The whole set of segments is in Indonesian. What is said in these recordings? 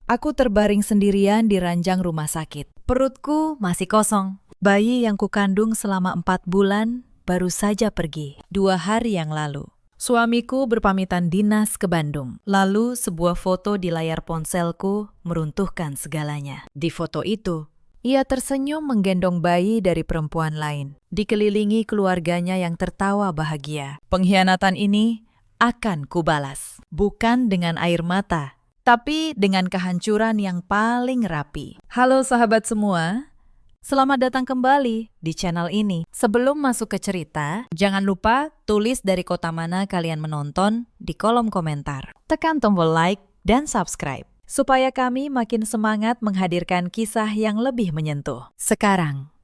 Aku terbaring sendirian di ranjang rumah sakit. Perutku masih kosong. Bayi yang kukandung selama 4 bulan baru saja pergi 2 hari yang lalu. Suamiku berpamitan dinas ke Bandung. Lalu sebuah foto di layar ponselku meruntuhkan segalanya. Di foto itu, ia tersenyum menggendong bayi dari perempuan lain, dikelilingi keluarganya yang tertawa bahagia. Pengkhianatan ini akan kubalas, bukan dengan air mata, tapi dengan kehancuran yang paling rapi. Halo sahabat semua, selamat datang kembali di channel ini. Sebelum masuk ke cerita, jangan lupa tulis dari kota mana kalian menonton di kolom komentar. Tekan tombol like dan subscribe, supaya kami makin semangat menghadirkan kisah yang lebih menyentuh. Sekarang,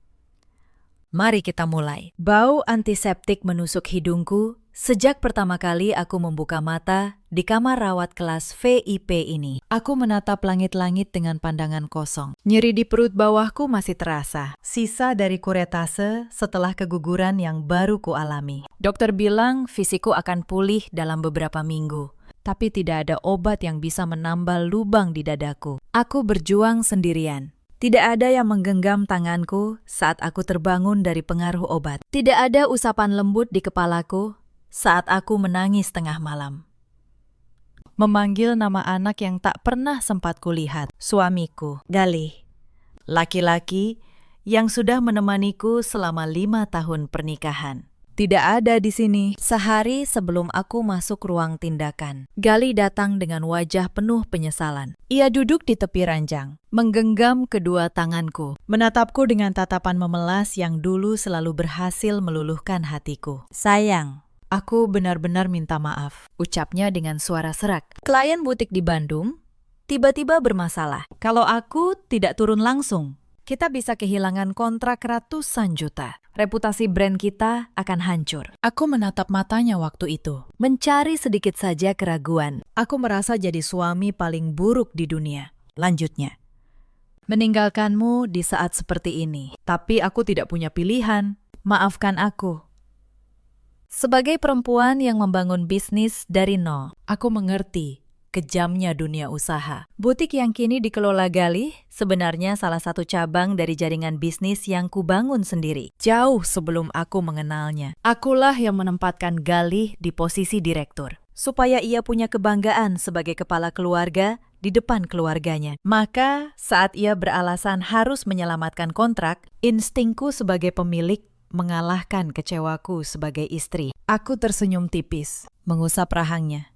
mari kita mulai. Bau antiseptik menusuk hidungku sejak pertama kali aku membuka mata di kamar rawat kelas VIP ini. Aku menatap langit-langit dengan pandangan kosong. Nyeri di perut bawahku masih terasa, sisa dari kuretase setelah keguguran yang baru kualami. Dokter bilang fisikku akan pulih dalam beberapa minggu, tapi tidak ada obat yang bisa menambal lubang di dadaku. Aku berjuang sendirian. Tidak ada yang menggenggam tanganku saat aku terbangun dari pengaruh obat. Tidak ada usapan lembut di kepalaku saat aku menangis tengah malam. Memanggil nama anak yang tak pernah sempat kulihat, suamiku, Galih. Laki-laki yang sudah menemaniku selama 5 tahun pernikahan. Tidak ada di sini. Sehari sebelum aku masuk ruang tindakan, Galih datang dengan wajah penuh penyesalan. Ia duduk di tepi ranjang, menggenggam kedua tanganku, menatapku dengan tatapan memelas yang dulu selalu berhasil meluluhkan hatiku. Sayang, aku benar-benar minta maaf, ucapnya dengan suara serak. Klien butik di Bandung tiba-tiba bermasalah. Kalau aku tidak turun langsung, kita bisa kehilangan kontrak ratusan juta. Reputasi brand kita akan hancur. Aku menatap matanya waktu itu, mencari sedikit saja keraguan. Aku merasa jadi suami paling buruk di dunia. Lanjutnya, meninggalkanmu di saat seperti ini. Tapi aku tidak punya pilihan. Maafkan aku. Sebagai perempuan yang membangun bisnis dari nol, aku mengerti kejamnya dunia usaha. Butik yang kini dikelola Galih sebenarnya salah satu cabang dari jaringan bisnis yang kubangun sendiri. Jauh sebelum aku mengenalnya, akulah yang menempatkan Galih di posisi direktur, supaya ia punya kebanggaan sebagai kepala keluarga di depan keluarganya. Maka saat ia beralasan harus menyelamatkan kontrak, instingku sebagai pemilik mengalahkan kecewaku sebagai istri. Aku tersenyum tipis, mengusap rahangnya,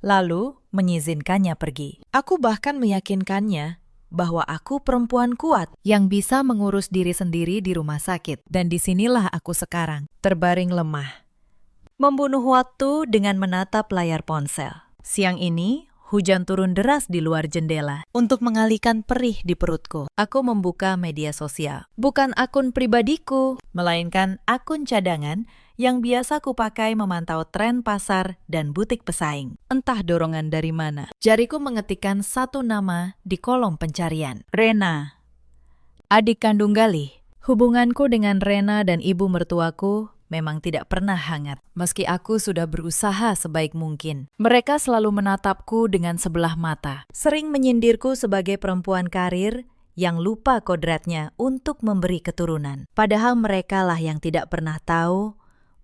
lalu mengizinkannya pergi. Aku bahkan meyakinkannya bahwa aku perempuan kuat yang bisa mengurus diri sendiri di rumah sakit. Dan disinilah aku sekarang, terbaring lemah, membunuh waktu dengan menatap layar ponsel. Siang ini, hujan turun deras di luar jendela. Untuk mengalihkan perih di perutku, aku membuka media sosial. Bukan akun pribadiku, melainkan akun cadangan yang biasa kupakai memantau tren pasar dan butik pesaing. Entah dorongan dari mana, jariku mengetikkan satu nama di kolom pencarian. Rena, adik kandung Galih. Hubunganku dengan Rena dan ibu mertuaku memang tidak pernah hangat, meski aku sudah berusaha sebaik mungkin. Mereka selalu menatapku dengan sebelah mata, sering menyindirku sebagai perempuan karir yang lupa kodratnya untuk memberi keturunan. Padahal merekalah yang tidak pernah tahu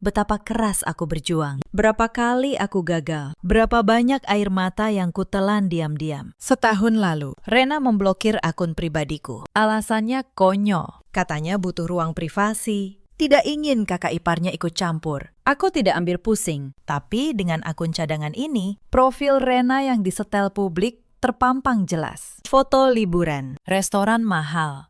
betapa keras aku berjuang. Berapa kali aku gagal, berapa banyak air mata yang kutelan diam-diam. Setahun lalu, Rena memblokir akun pribadiku. Alasannya konyol, katanya butuh ruang privasi. Tidak ingin kakak iparnya ikut campur. Aku tidak ambil pusing, tapi dengan akun cadangan ini, profil Rena yang disetel publik terpampang jelas. Foto liburan, restoran mahal,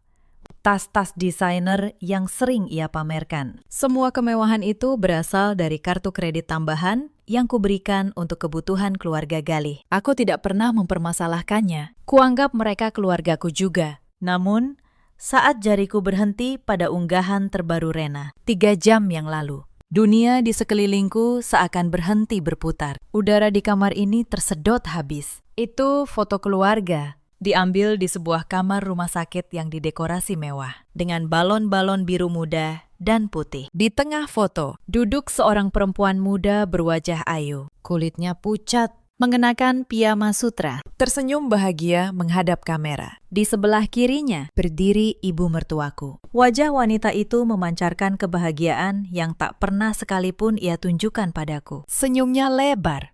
tas-tas desainer yang sering ia pamerkan. Semua kemewahan itu berasal dari kartu kredit tambahan yang kuberikan untuk kebutuhan keluarga Galih. Aku tidak pernah mempermasalahkannya. Kuanggap mereka keluargaku juga. Namun, saat jariku berhenti pada unggahan terbaru Rena, 3 jam yang lalu, dunia di sekelilingku seakan berhenti berputar. Udara di kamar ini tersedot habis. Itu foto keluarga, diambil di sebuah kamar rumah sakit yang didekorasi mewah, dengan balon-balon biru muda dan putih. Di tengah foto, duduk seorang perempuan muda berwajah ayu. Kulitnya pucat, mengenakan piyama sutra, tersenyum bahagia menghadap kamera. Di sebelah kirinya berdiri ibu mertuaku. Wajah wanita itu memancarkan kebahagiaan yang tak pernah sekalipun ia tunjukkan padaku. Senyumnya lebar.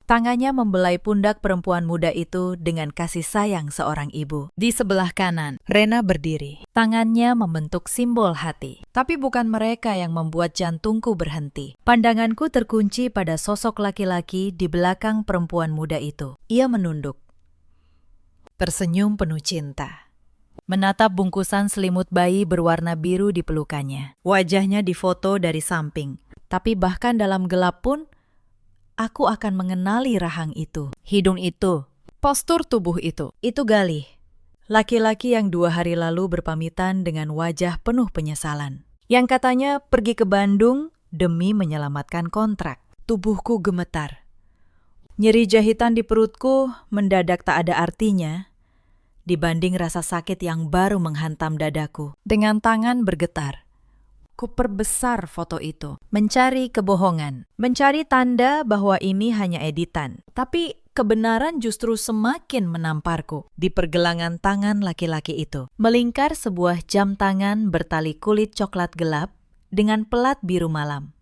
Tangannya membelai pundak perempuan muda itu dengan kasih sayang seorang ibu. Di sebelah kanan, Rena berdiri. Tangannya membentuk simbol hati. Tapi bukan mereka yang membuat jantungku berhenti. Pandanganku terkunci pada sosok laki-laki di belakang perempuan muda itu. Ia menunduk. Tersenyum penuh cinta. Menatap bungkusan selimut bayi berwarna biru di pelukannya. Wajahnya difoto dari samping. Tapi bahkan dalam gelap pun, aku akan mengenali rahang itu, hidung itu, postur tubuh itu. Itu Galih, laki-laki yang 2 hari lalu berpamitan dengan wajah penuh penyesalan. Yang katanya pergi ke Bandung demi menyelamatkan kontrak. Tubuhku gemetar. Nyeri jahitan di perutku mendadak tak ada artinya dibanding rasa sakit yang baru menghantam dadaku. Dengan tangan bergetar, kuperbesar foto itu, mencari kebohongan, mencari tanda bahwa ini hanya editan. Tapi kebenaran justru semakin menamparku. Di pergelangan tangan laki-laki itu, melingkar sebuah jam tangan bertali kulit coklat gelap dengan pelat biru malam.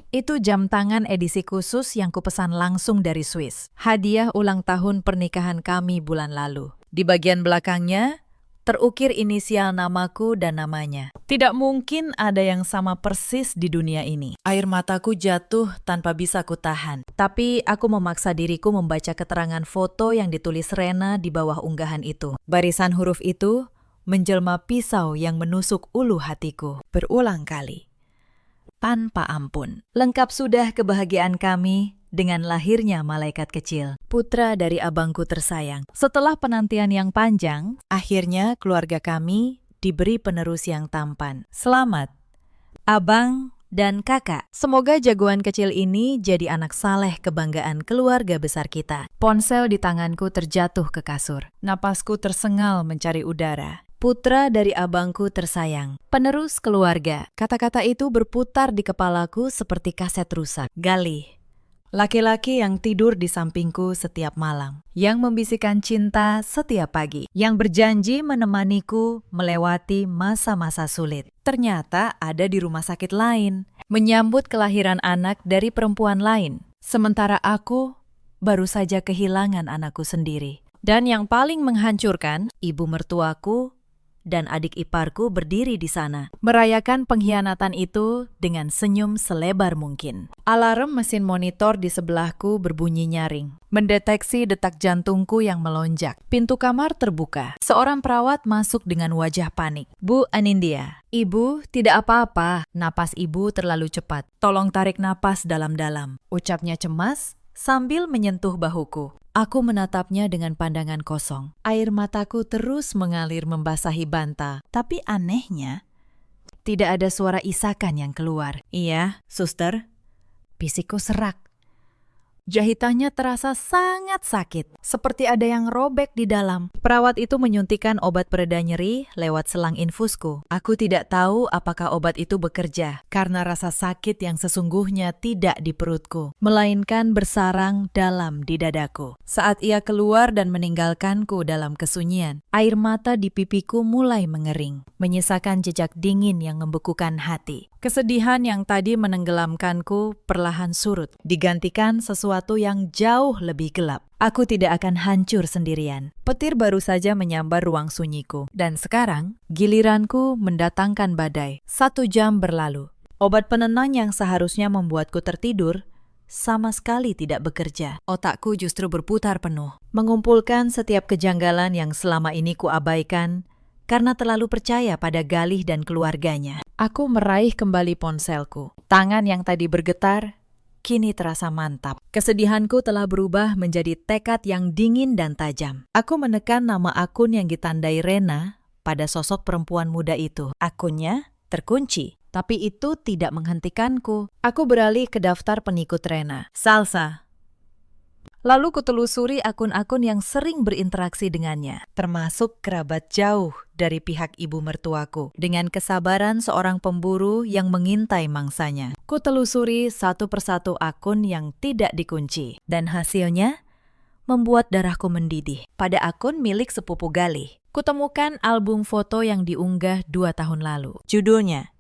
Itu jam tangan edisi khusus yang kupesan langsung dari Swiss. Hadiah ulang tahun pernikahan kami bulan lalu. Di bagian belakangnya, terukir inisial namaku dan namanya. Tidak mungkin ada yang sama persis di dunia ini. Air mataku jatuh tanpa bisa kutahan. Tapi aku memaksa diriku membaca keterangan foto yang ditulis Rena di bawah unggahan itu. Barisan huruf itu menjelma pisau yang menusuk ulu hatiku berulang kali. Tanpa ampun. Lengkap sudah kebahagiaan kami dengan lahirnya malaikat kecil, putra dari abangku tersayang. Setelah penantian yang panjang, akhirnya keluarga kami diberi penerus yang tampan. Selamat, abang dan kakak. Semoga jagoan kecil ini jadi anak saleh kebanggaan keluarga besar kita. Ponsel di tanganku terjatuh ke kasur. Napasku tersengal mencari udara. Putra dari abangku tersayang, penerus keluarga. Kata-kata itu berputar di kepalaku seperti kaset rusak. Galih, laki-laki yang tidur di sampingku setiap malam, yang membisikkan cinta setiap pagi, yang berjanji menemaniku melewati masa-masa sulit. Ternyata ada di rumah sakit lain, menyambut kelahiran anak dari perempuan lain. Sementara aku baru saja kehilangan anakku sendiri. Dan yang paling menghancurkan, ibu mertuaku dan adik iparku berdiri di sana, merayakan pengkhianatan itu dengan senyum selebar mungkin. Alarm mesin monitor di sebelahku berbunyi nyaring, mendeteksi detak jantungku yang melonjak. Pintu kamar terbuka. Seorang perawat masuk dengan wajah panik. Bu Anindya, ibu tidak apa-apa. Napas ibu terlalu cepat. Tolong tarik napas dalam-dalam, ucapnya cemas sambil menyentuh bahuku. Aku menatapnya dengan pandangan kosong. Air mataku terus mengalir membasahi bantal. Tapi anehnya, tidak ada suara isakan yang keluar. Iya, suster. Bisikku serak. Jahitannya terasa sangat sakit, seperti ada yang robek di dalam. Perawat itu menyuntikkan obat pereda nyeri lewat selang infusku. Aku tidak tahu apakah obat itu bekerja, karena rasa sakit yang sesungguhnya tidak di perutku, melainkan bersarang dalam di dadaku. Saat ia keluar dan meninggalkanku dalam kesunyian, air mata di pipiku mulai mengering, menyisakan jejak dingin yang membekukan hati. Kesedihan yang tadi menenggelamkanku perlahan surut, digantikan sesuatu yang jauh lebih gelap. Aku tidak akan hancur sendirian. Petir baru saja menyambar ruang sunyiku. Dan sekarang, giliranku mendatangkan badai. 1 jam berlalu. Obat penenang yang seharusnya membuatku tertidur, sama sekali tidak bekerja. Otakku justru berputar penuh, mengumpulkan setiap kejanggalan yang selama ini kuabaikan, karena terlalu percaya pada Galih dan keluarganya. Aku meraih kembali ponselku. Tangan yang tadi bergetar, kini terasa mantap. Kesedihanku telah berubah menjadi tekad yang dingin dan tajam. Aku menekan nama akun yang ditandai Rena pada sosok perempuan muda itu. Akunnya terkunci, tapi itu tidak menghentikanku. Aku beralih ke daftar pengikut Rena. Salsa. Lalu kutelusuri akun-akun yang sering berinteraksi dengannya, termasuk kerabat jauh dari pihak ibu mertuaku. Dengan kesabaran seorang pemburu yang mengintai mangsanya, Kutelusuri satu persatu akun yang tidak dikunci. Dan hasilnya membuat darahku mendidih. Pada akun milik sepupu Galih, kutemukan album foto yang diunggah 2 tahun lalu. Judulnya,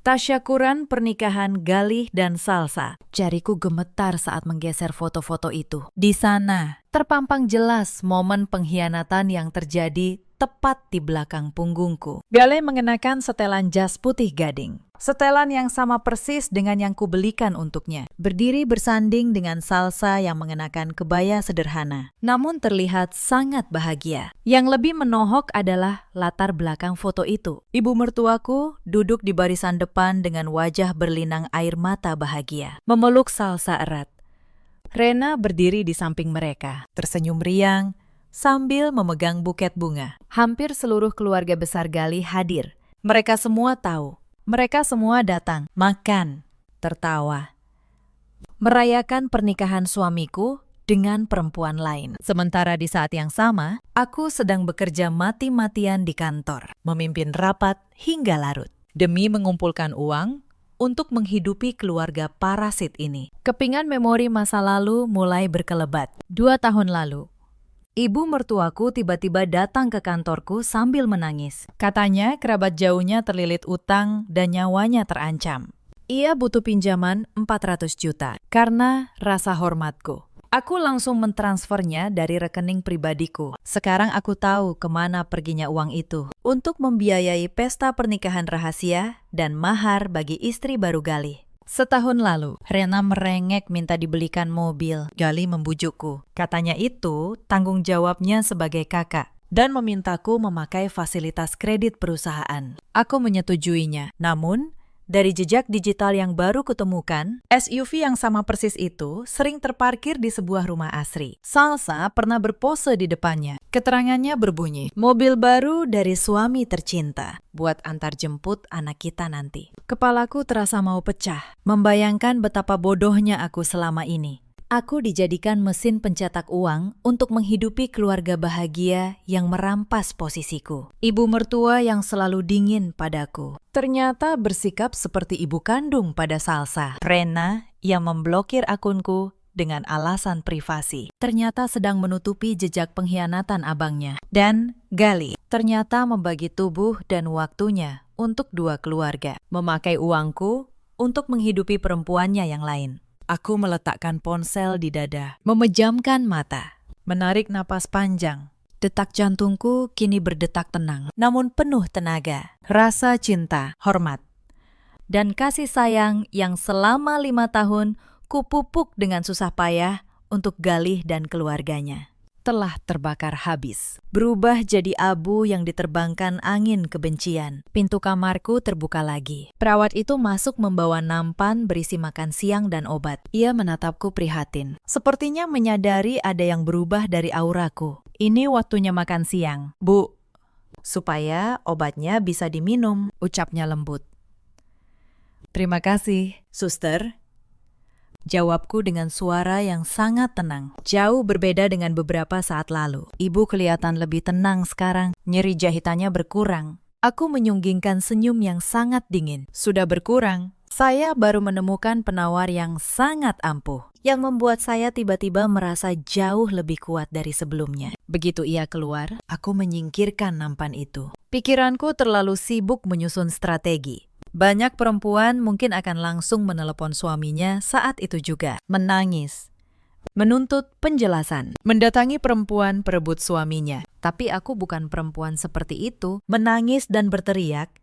Tasyakuran Pernikahan Galih dan Salsa. Jariku gemetar saat menggeser foto-foto itu. Di sana, terpampang jelas momen pengkhianatan yang terjadi tepat di belakang punggungku. Galih mengenakan setelan jas putih gading. Setelan yang sama persis dengan yang kubelikan untuknya. Berdiri bersanding dengan Salsa yang mengenakan kebaya sederhana, namun terlihat sangat bahagia. Yang lebih menohok adalah latar belakang foto itu. Ibu mertuaku duduk di barisan depan dengan wajah berlinang air mata bahagia, memeluk Salsa erat. Rena berdiri di samping mereka, tersenyum riang sambil memegang buket bunga. Hampir seluruh keluarga besar Galih hadir. Mereka semua tahu. Mereka semua datang, makan, tertawa, merayakan pernikahan suamiku dengan perempuan lain. Sementara di saat yang sama, aku sedang bekerja mati-matian di kantor, memimpin rapat hingga larut, demi mengumpulkan uang untuk menghidupi keluarga parasit ini. Kepingan memori masa lalu mulai berkelebat. 2 tahun lalu, ibu mertuaku tiba-tiba datang ke kantorku sambil menangis. Katanya kerabat jauhnya terlilit utang dan nyawanya terancam. Ia butuh pinjaman 400 juta karena rasa hormatku. Aku langsung mentransfernya dari rekening pribadiku. Sekarang aku tahu kemana perginya uang itu. Untuk membiayai pesta pernikahan rahasia dan mahar bagi istri baru Galih. Setahun lalu, Rena merengek minta dibelikan mobil. Galih membujukku. Katanya itu tanggung jawabnya sebagai kakak dan memintaku memakai fasilitas kredit perusahaan. Aku menyetujuinya. Namun, dari jejak digital yang baru kutemukan, SUV yang sama persis itu sering terparkir di sebuah rumah asri. Salsa pernah berpose di depannya. Keterangannya berbunyi, mobil baru dari suami tercinta, buat antar jemput anak kita nanti. Kepalaku terasa mau pecah, membayangkan betapa bodohnya aku selama ini. Aku dijadikan mesin pencetak uang untuk menghidupi keluarga bahagia yang merampas posisiku. Ibu mertua yang selalu dingin padaku ternyata bersikap seperti ibu kandung pada Salsa. Rena yang memblokir akunku dengan alasan privasi ternyata sedang menutupi jejak pengkhianatan abangnya. Dan Galih ternyata membagi tubuh dan waktunya untuk 2 keluarga, memakai uangku untuk menghidupi perempuannya yang lain. Aku meletakkan ponsel di dada, memejamkan mata, menarik napas panjang. Detak jantungku kini berdetak tenang, namun penuh tenaga. Rasa cinta, hormat, dan kasih sayang yang selama 5 tahun kupupuk dengan susah payah untuk Galih dan keluarganya telah terbakar habis, berubah jadi abu yang diterbangkan angin kebencian. Pintu kamarku terbuka lagi. Perawat itu masuk membawa nampan berisi makan siang dan obat. Ia menatapku prihatin, sepertinya menyadari ada yang berubah dari auraku. Ini waktunya makan siang, Bu, supaya obatnya bisa diminum, ucapnya lembut. Terima kasih, suster. Jawabku dengan suara yang sangat tenang, jauh berbeda dengan beberapa saat lalu. Ibu kelihatan lebih tenang sekarang, nyeri jahitannya berkurang. Aku menyunggingkan senyum yang sangat dingin. Sudah berkurang. Saya baru menemukan penawar yang sangat ampuh, yang membuat saya tiba-tiba merasa jauh lebih kuat dari sebelumnya. Begitu ia keluar, aku menyingkirkan nampan itu. Pikiranku terlalu sibuk menyusun strategi. Banyak perempuan mungkin akan langsung menelepon suaminya saat itu juga, menangis, menuntut penjelasan, mendatangi perempuan perebut suaminya. Tapi aku bukan perempuan seperti itu. Menangis dan berteriak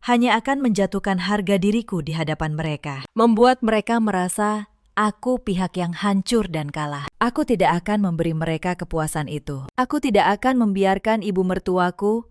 hanya akan menjatuhkan harga diriku di hadapan mereka, membuat mereka merasa aku pihak yang hancur dan kalah. Aku tidak akan memberi mereka kepuasan itu. Aku tidak akan membiarkan ibu mertuaku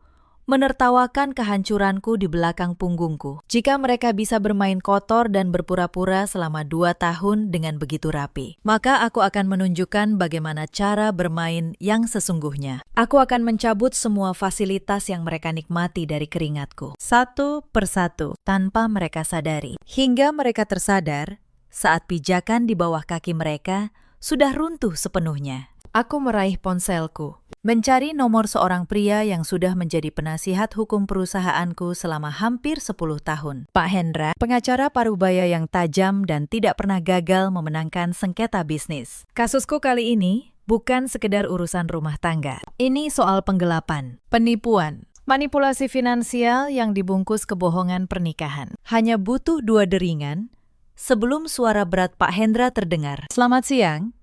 menertawakan kehancuranku di belakang punggungku. Jika mereka bisa bermain kotor dan berpura-pura selama 2 tahun dengan begitu rapi, maka aku akan menunjukkan bagaimana cara bermain yang sesungguhnya. Aku akan mencabut semua fasilitas yang mereka nikmati dari keringatku, satu persatu, tanpa mereka sadari. Hingga mereka tersadar saat pijakan di bawah kaki mereka sudah runtuh sepenuhnya. Aku meraih ponselku. Mencari nomor seorang pria yang sudah menjadi penasihat hukum perusahaanku selama hampir 10 tahun. Pak Hendra, pengacara parubaya yang tajam dan tidak pernah gagal memenangkan sengketa bisnis. Kasusku kali ini bukan sekedar urusan rumah tangga. Ini soal penggelapan, penipuan, manipulasi finansial yang dibungkus kebohongan pernikahan. Hanya butuh 2 deringan sebelum suara berat Pak Hendra terdengar. Selamat siang.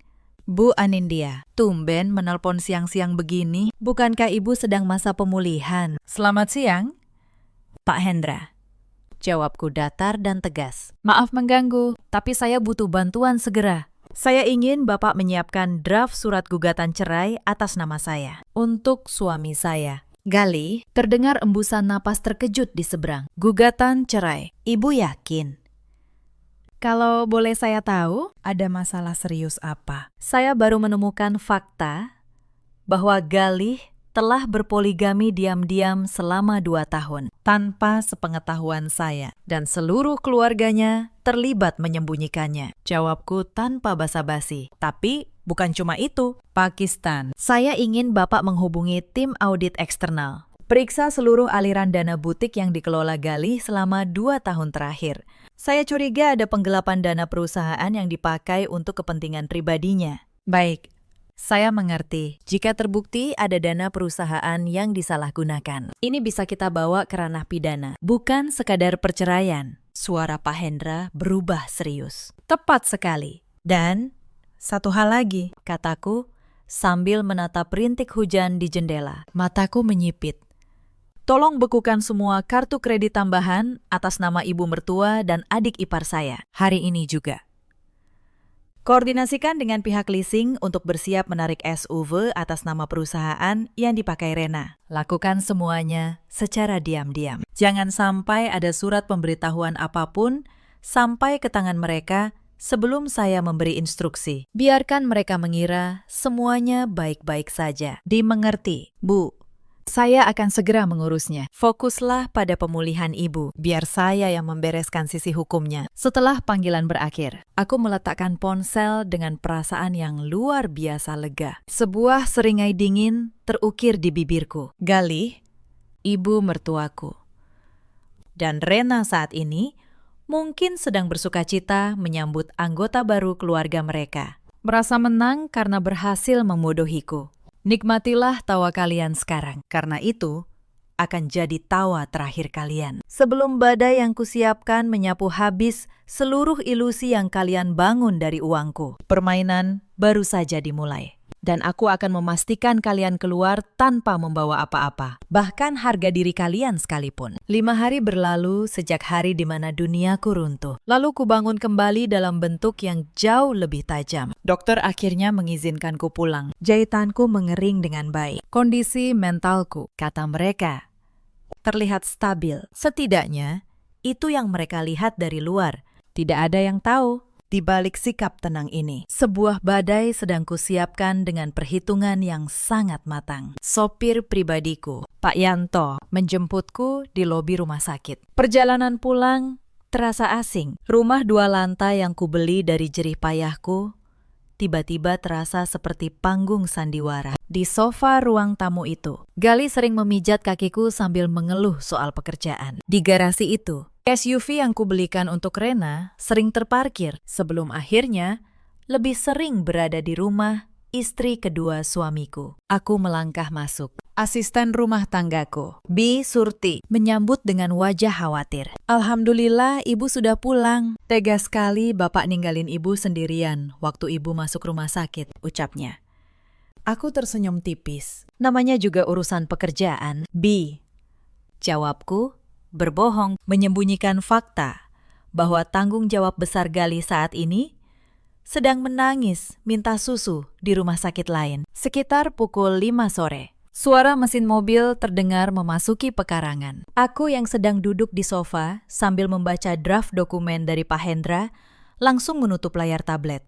Bu Anindya, tumben menelpon siang-siang begini. Bukankah ibu sedang masa pemulihan? Selamat siang, Pak Hendra. Jawabku datar dan tegas. Maaf mengganggu, tapi saya butuh bantuan segera. Saya ingin Bapak menyiapkan draft surat gugatan cerai atas nama saya. Untuk suami saya. Galih, terdengar embusan napas terkejut di seberang. Gugatan cerai. Ibu yakin? Kalau boleh saya tahu, ada masalah serius apa? Saya baru menemukan fakta bahwa Galih telah berpoligami diam-diam selama 2 tahun tanpa sepengetahuan saya dan seluruh keluarganya terlibat menyembunyikannya. Jawabku tanpa basa-basi. Tapi bukan cuma itu. Pakistan. Saya ingin Bapak menghubungi tim audit eksternal. Periksa seluruh aliran dana butik yang dikelola Galih selama 2 tahun terakhir. Saya curiga ada penggelapan dana perusahaan yang dipakai untuk kepentingan pribadinya. Baik, saya mengerti. Jika terbukti ada dana perusahaan yang disalahgunakan, ini bisa kita bawa ke ranah pidana, bukan sekadar perceraian. Suara Pak Hendra berubah serius. Tepat sekali. Dan satu hal lagi, kataku sambil menatap rintik hujan di jendela. Mataku menyipit. Tolong bekukan semua kartu kredit tambahan atas nama ibu mertua dan adik ipar saya hari ini juga. Koordinasikan dengan pihak leasing untuk bersiap menarik SUV atas nama perusahaan yang dipakai Rena. Lakukan semuanya secara diam-diam. Jangan sampai ada surat pemberitahuan apapun sampai ke tangan mereka sebelum saya memberi instruksi. Biarkan mereka mengira semuanya baik-baik saja. Dimengerti, Bu. Saya akan segera mengurusnya. Fokuslah pada pemulihan ibu, biar saya yang membereskan sisi hukumnya. Setelah panggilan berakhir, aku meletakkan ponsel dengan perasaan yang luar biasa lega. Sebuah seringai dingin terukir di bibirku. Galih, ibu mertuaku. Dan Rena saat ini mungkin sedang bersukacita menyambut anggota baru keluarga mereka. Merasa menang karena berhasil memodohiku. Nikmatilah tawa kalian sekarang, karena itu akan jadi tawa terakhir kalian. Sebelum badai yang kusiapkan menyapu habis seluruh ilusi yang kalian bangun dari uangku. Permainan baru saja dimulai. Dan aku akan memastikan kalian keluar tanpa membawa apa-apa. Bahkan harga diri kalian sekalipun. 5 hari berlalu sejak hari di mana duniaku runtuh. Lalu kubangun kembali dalam bentuk yang jauh lebih tajam. Dokter akhirnya mengizinkanku pulang. Jahitanku mengering dengan baik. Kondisi mentalku, kata mereka, terlihat stabil. Setidaknya, itu yang mereka lihat dari luar. Tidak ada yang tahu. Di balik sikap tenang ini, sebuah badai sedang kusiapkan dengan perhitungan yang sangat matang. Sopir pribadiku, Pak Yanto, menjemputku di lobi rumah sakit. Perjalanan pulang terasa asing. Rumah 2 lantai yang kubeli dari jerih payahku tiba-tiba terasa seperti panggung sandiwara. Di sofa ruang tamu itu, Galih sering memijat kakiku sambil mengeluh soal pekerjaan. Di garasi itu, SUV yang kubelikan untuk Rena sering terparkir sebelum akhirnya lebih sering berada di rumah istri kedua suamiku. Aku melangkah masuk. Asisten rumah tanggaku, Bi Surti, menyambut dengan wajah khawatir. Alhamdulillah ibu sudah pulang. Tega sekali bapak ninggalin ibu sendirian waktu ibu masuk rumah sakit, ucapnya. Aku tersenyum tipis. Namanya juga urusan pekerjaan, Bi. Jawabku, berbohong, menyembunyikan fakta bahwa tanggung jawab besar Galih saat ini sedang menangis minta susu di rumah sakit lain. Sekitar pukul 5 sore, suara mesin mobil terdengar memasuki pekarangan. Aku yang sedang duduk di sofa sambil membaca draft dokumen dari Pak Hendra langsung menutup layar tablet.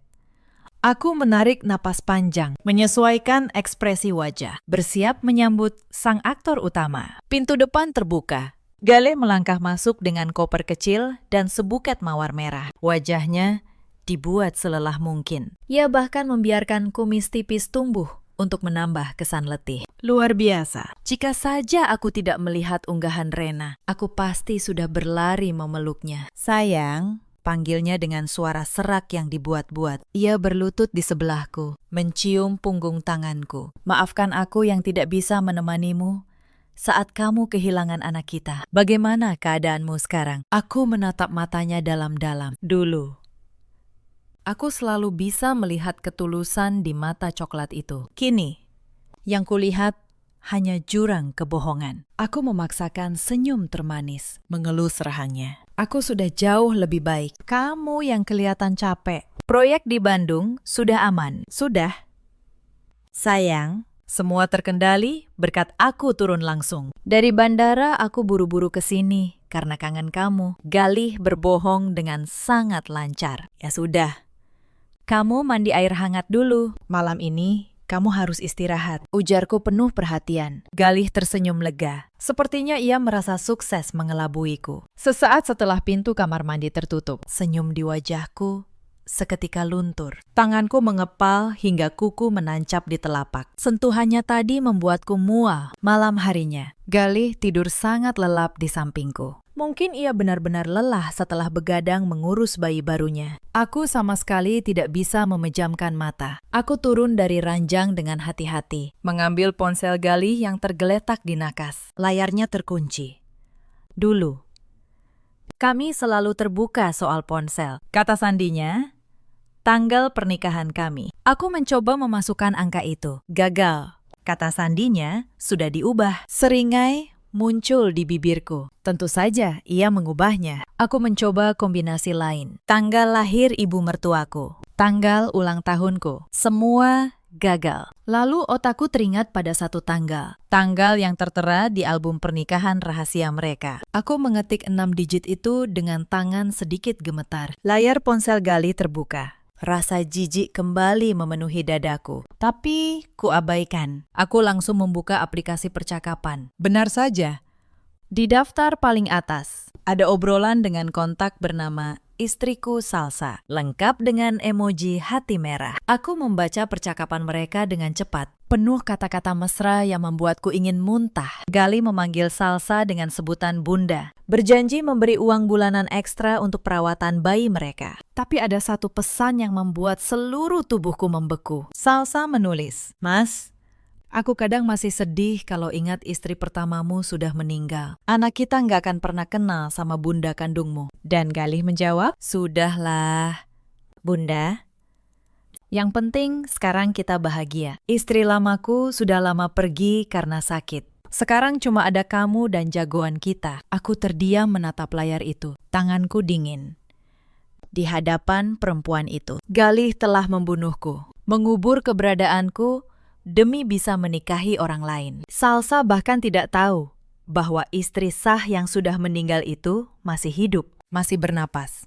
Aku menarik napas panjang, menyesuaikan ekspresi wajah, bersiap menyambut sang aktor utama. Pintu depan terbuka. Galih melangkah masuk dengan koper kecil dan sebuket mawar merah. Wajahnya dibuat selelah mungkin. Ia bahkan membiarkan kumis tipis tumbuh untuk menambah kesan letih. Luar biasa. Jika saja aku tidak melihat unggahan Rena, aku pasti sudah berlari memeluknya. Sayang, panggilnya dengan suara serak yang dibuat-buat. Ia berlutut di sebelahku, mencium punggung tanganku. Maafkan aku yang tidak bisa menemanimu saat kamu kehilangan anak kita. Bagaimana keadaanmu sekarang? Aku menatap matanya dalam-dalam. Dulu, aku selalu bisa melihat ketulusan di mata coklat itu. Kini, yang kulihat hanya jurang kebohongan. Aku memaksakan senyum termanis, mengelus rahangnya. Aku sudah jauh lebih baik. Kamu yang kelihatan capek. Proyek di Bandung sudah aman. Sudah. Sayang, semua terkendali berkat aku turun langsung. Dari bandara aku buru-buru ke sini karena kangen kamu. Galih berbohong dengan sangat lancar. Ya sudah. Kamu mandi air hangat dulu. Malam ini kamu harus istirahat. Ujarku penuh perhatian. Galih tersenyum lega. Sepertinya ia merasa sukses mengelabuiku. Sesaat setelah pintu kamar mandi tertutup, senyum di wajahku seketika luntur. Tanganku mengepal hingga kuku menancap di telapak. Sentuhannya tadi membuatku mual. Malam harinya, Galih tidur sangat lelap di sampingku. Mungkin ia benar-benar lelah setelah begadang mengurus bayi barunya. Aku sama sekali tidak bisa memejamkan mata. Aku turun dari ranjang dengan hati-hati, mengambil ponsel Galih yang tergeletak di nakas. Layarnya terkunci. Dulu, kami selalu terbuka soal ponsel. Kata sandinya, tanggal pernikahan kami. Aku mencoba memasukkan angka itu. Gagal. Kata sandinya sudah diubah. Seringai muncul di bibirku. Tentu saja ia mengubahnya. Aku mencoba kombinasi lain. Tanggal lahir ibu mertuaku. Tanggal ulang tahunku. Semua gagal. Lalu otakku teringat pada satu tanggal. Tanggal yang tertera di album pernikahan rahasia mereka. Aku mengetik 6 digit itu dengan tangan sedikit gemetar. Layar ponsel Galih terbuka. Rasa jijik kembali memenuhi dadaku. Tapi kuabaikan. Aku langsung membuka aplikasi percakapan. Benar saja. Di daftar paling atas, ada obrolan dengan kontak bernama Istriku Salsa, lengkap dengan emoji hati merah. Aku membaca percakapan mereka dengan cepat, penuh kata-kata mesra yang membuatku ingin muntah. Galih memanggil Salsa dengan sebutan Bunda, berjanji memberi uang bulanan ekstra untuk perawatan bayi mereka. Tapi ada satu pesan yang membuat seluruh tubuhku membeku. Salsa menulis, "Mas, aku kadang masih sedih kalau ingat istri pertamamu sudah meninggal. Anak kita nggak akan pernah kenal sama bunda kandungmu." Dan Galih menjawab, "Sudahlah, Bunda. Yang penting sekarang kita bahagia. Istri lamaku sudah lama pergi karena sakit. Sekarang cuma ada kamu dan jagoan kita." Aku terdiam menatap layar itu. Tanganku dingin. Di hadapan perempuan itu, Galih telah membunuhku, mengubur keberadaanku demi bisa menikahi orang lain. Salsa bahkan tidak tahu bahwa istri sah yang sudah meninggal itu masih hidup, masih bernapas,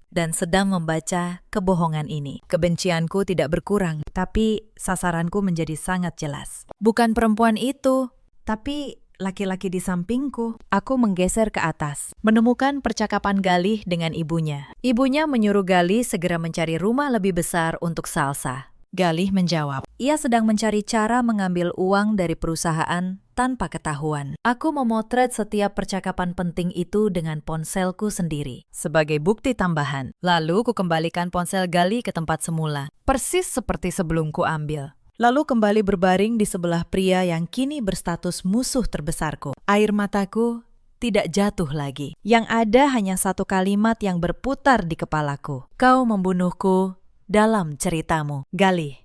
dan sedang membaca kebohongan ini. Kebencianku tidak berkurang, tapi sasaranku menjadi sangat jelas. Bukan perempuan itu, tapi laki-laki di sampingku. Aku menggeser ke atas, menemukan percakapan Galih dengan ibunya. Ibunya menyuruh Galih segera mencari rumah lebih besar untuk Salsa. Galih menjawab, ia sedang mencari cara mengambil uang dari perusahaan tanpa ketahuan. Aku memotret setiap percakapan penting itu dengan ponselku sendiri, sebagai bukti tambahan. Lalu kukembalikan ponsel Galih ke tempat semula, persis seperti sebelum kuambil. Lalu kembali berbaring di sebelah pria yang kini berstatus musuh terbesarku. Air mataku tidak jatuh lagi. Yang ada hanya satu kalimat yang berputar di kepalaku. Kau membunuhku dalam ceritamu, Galih.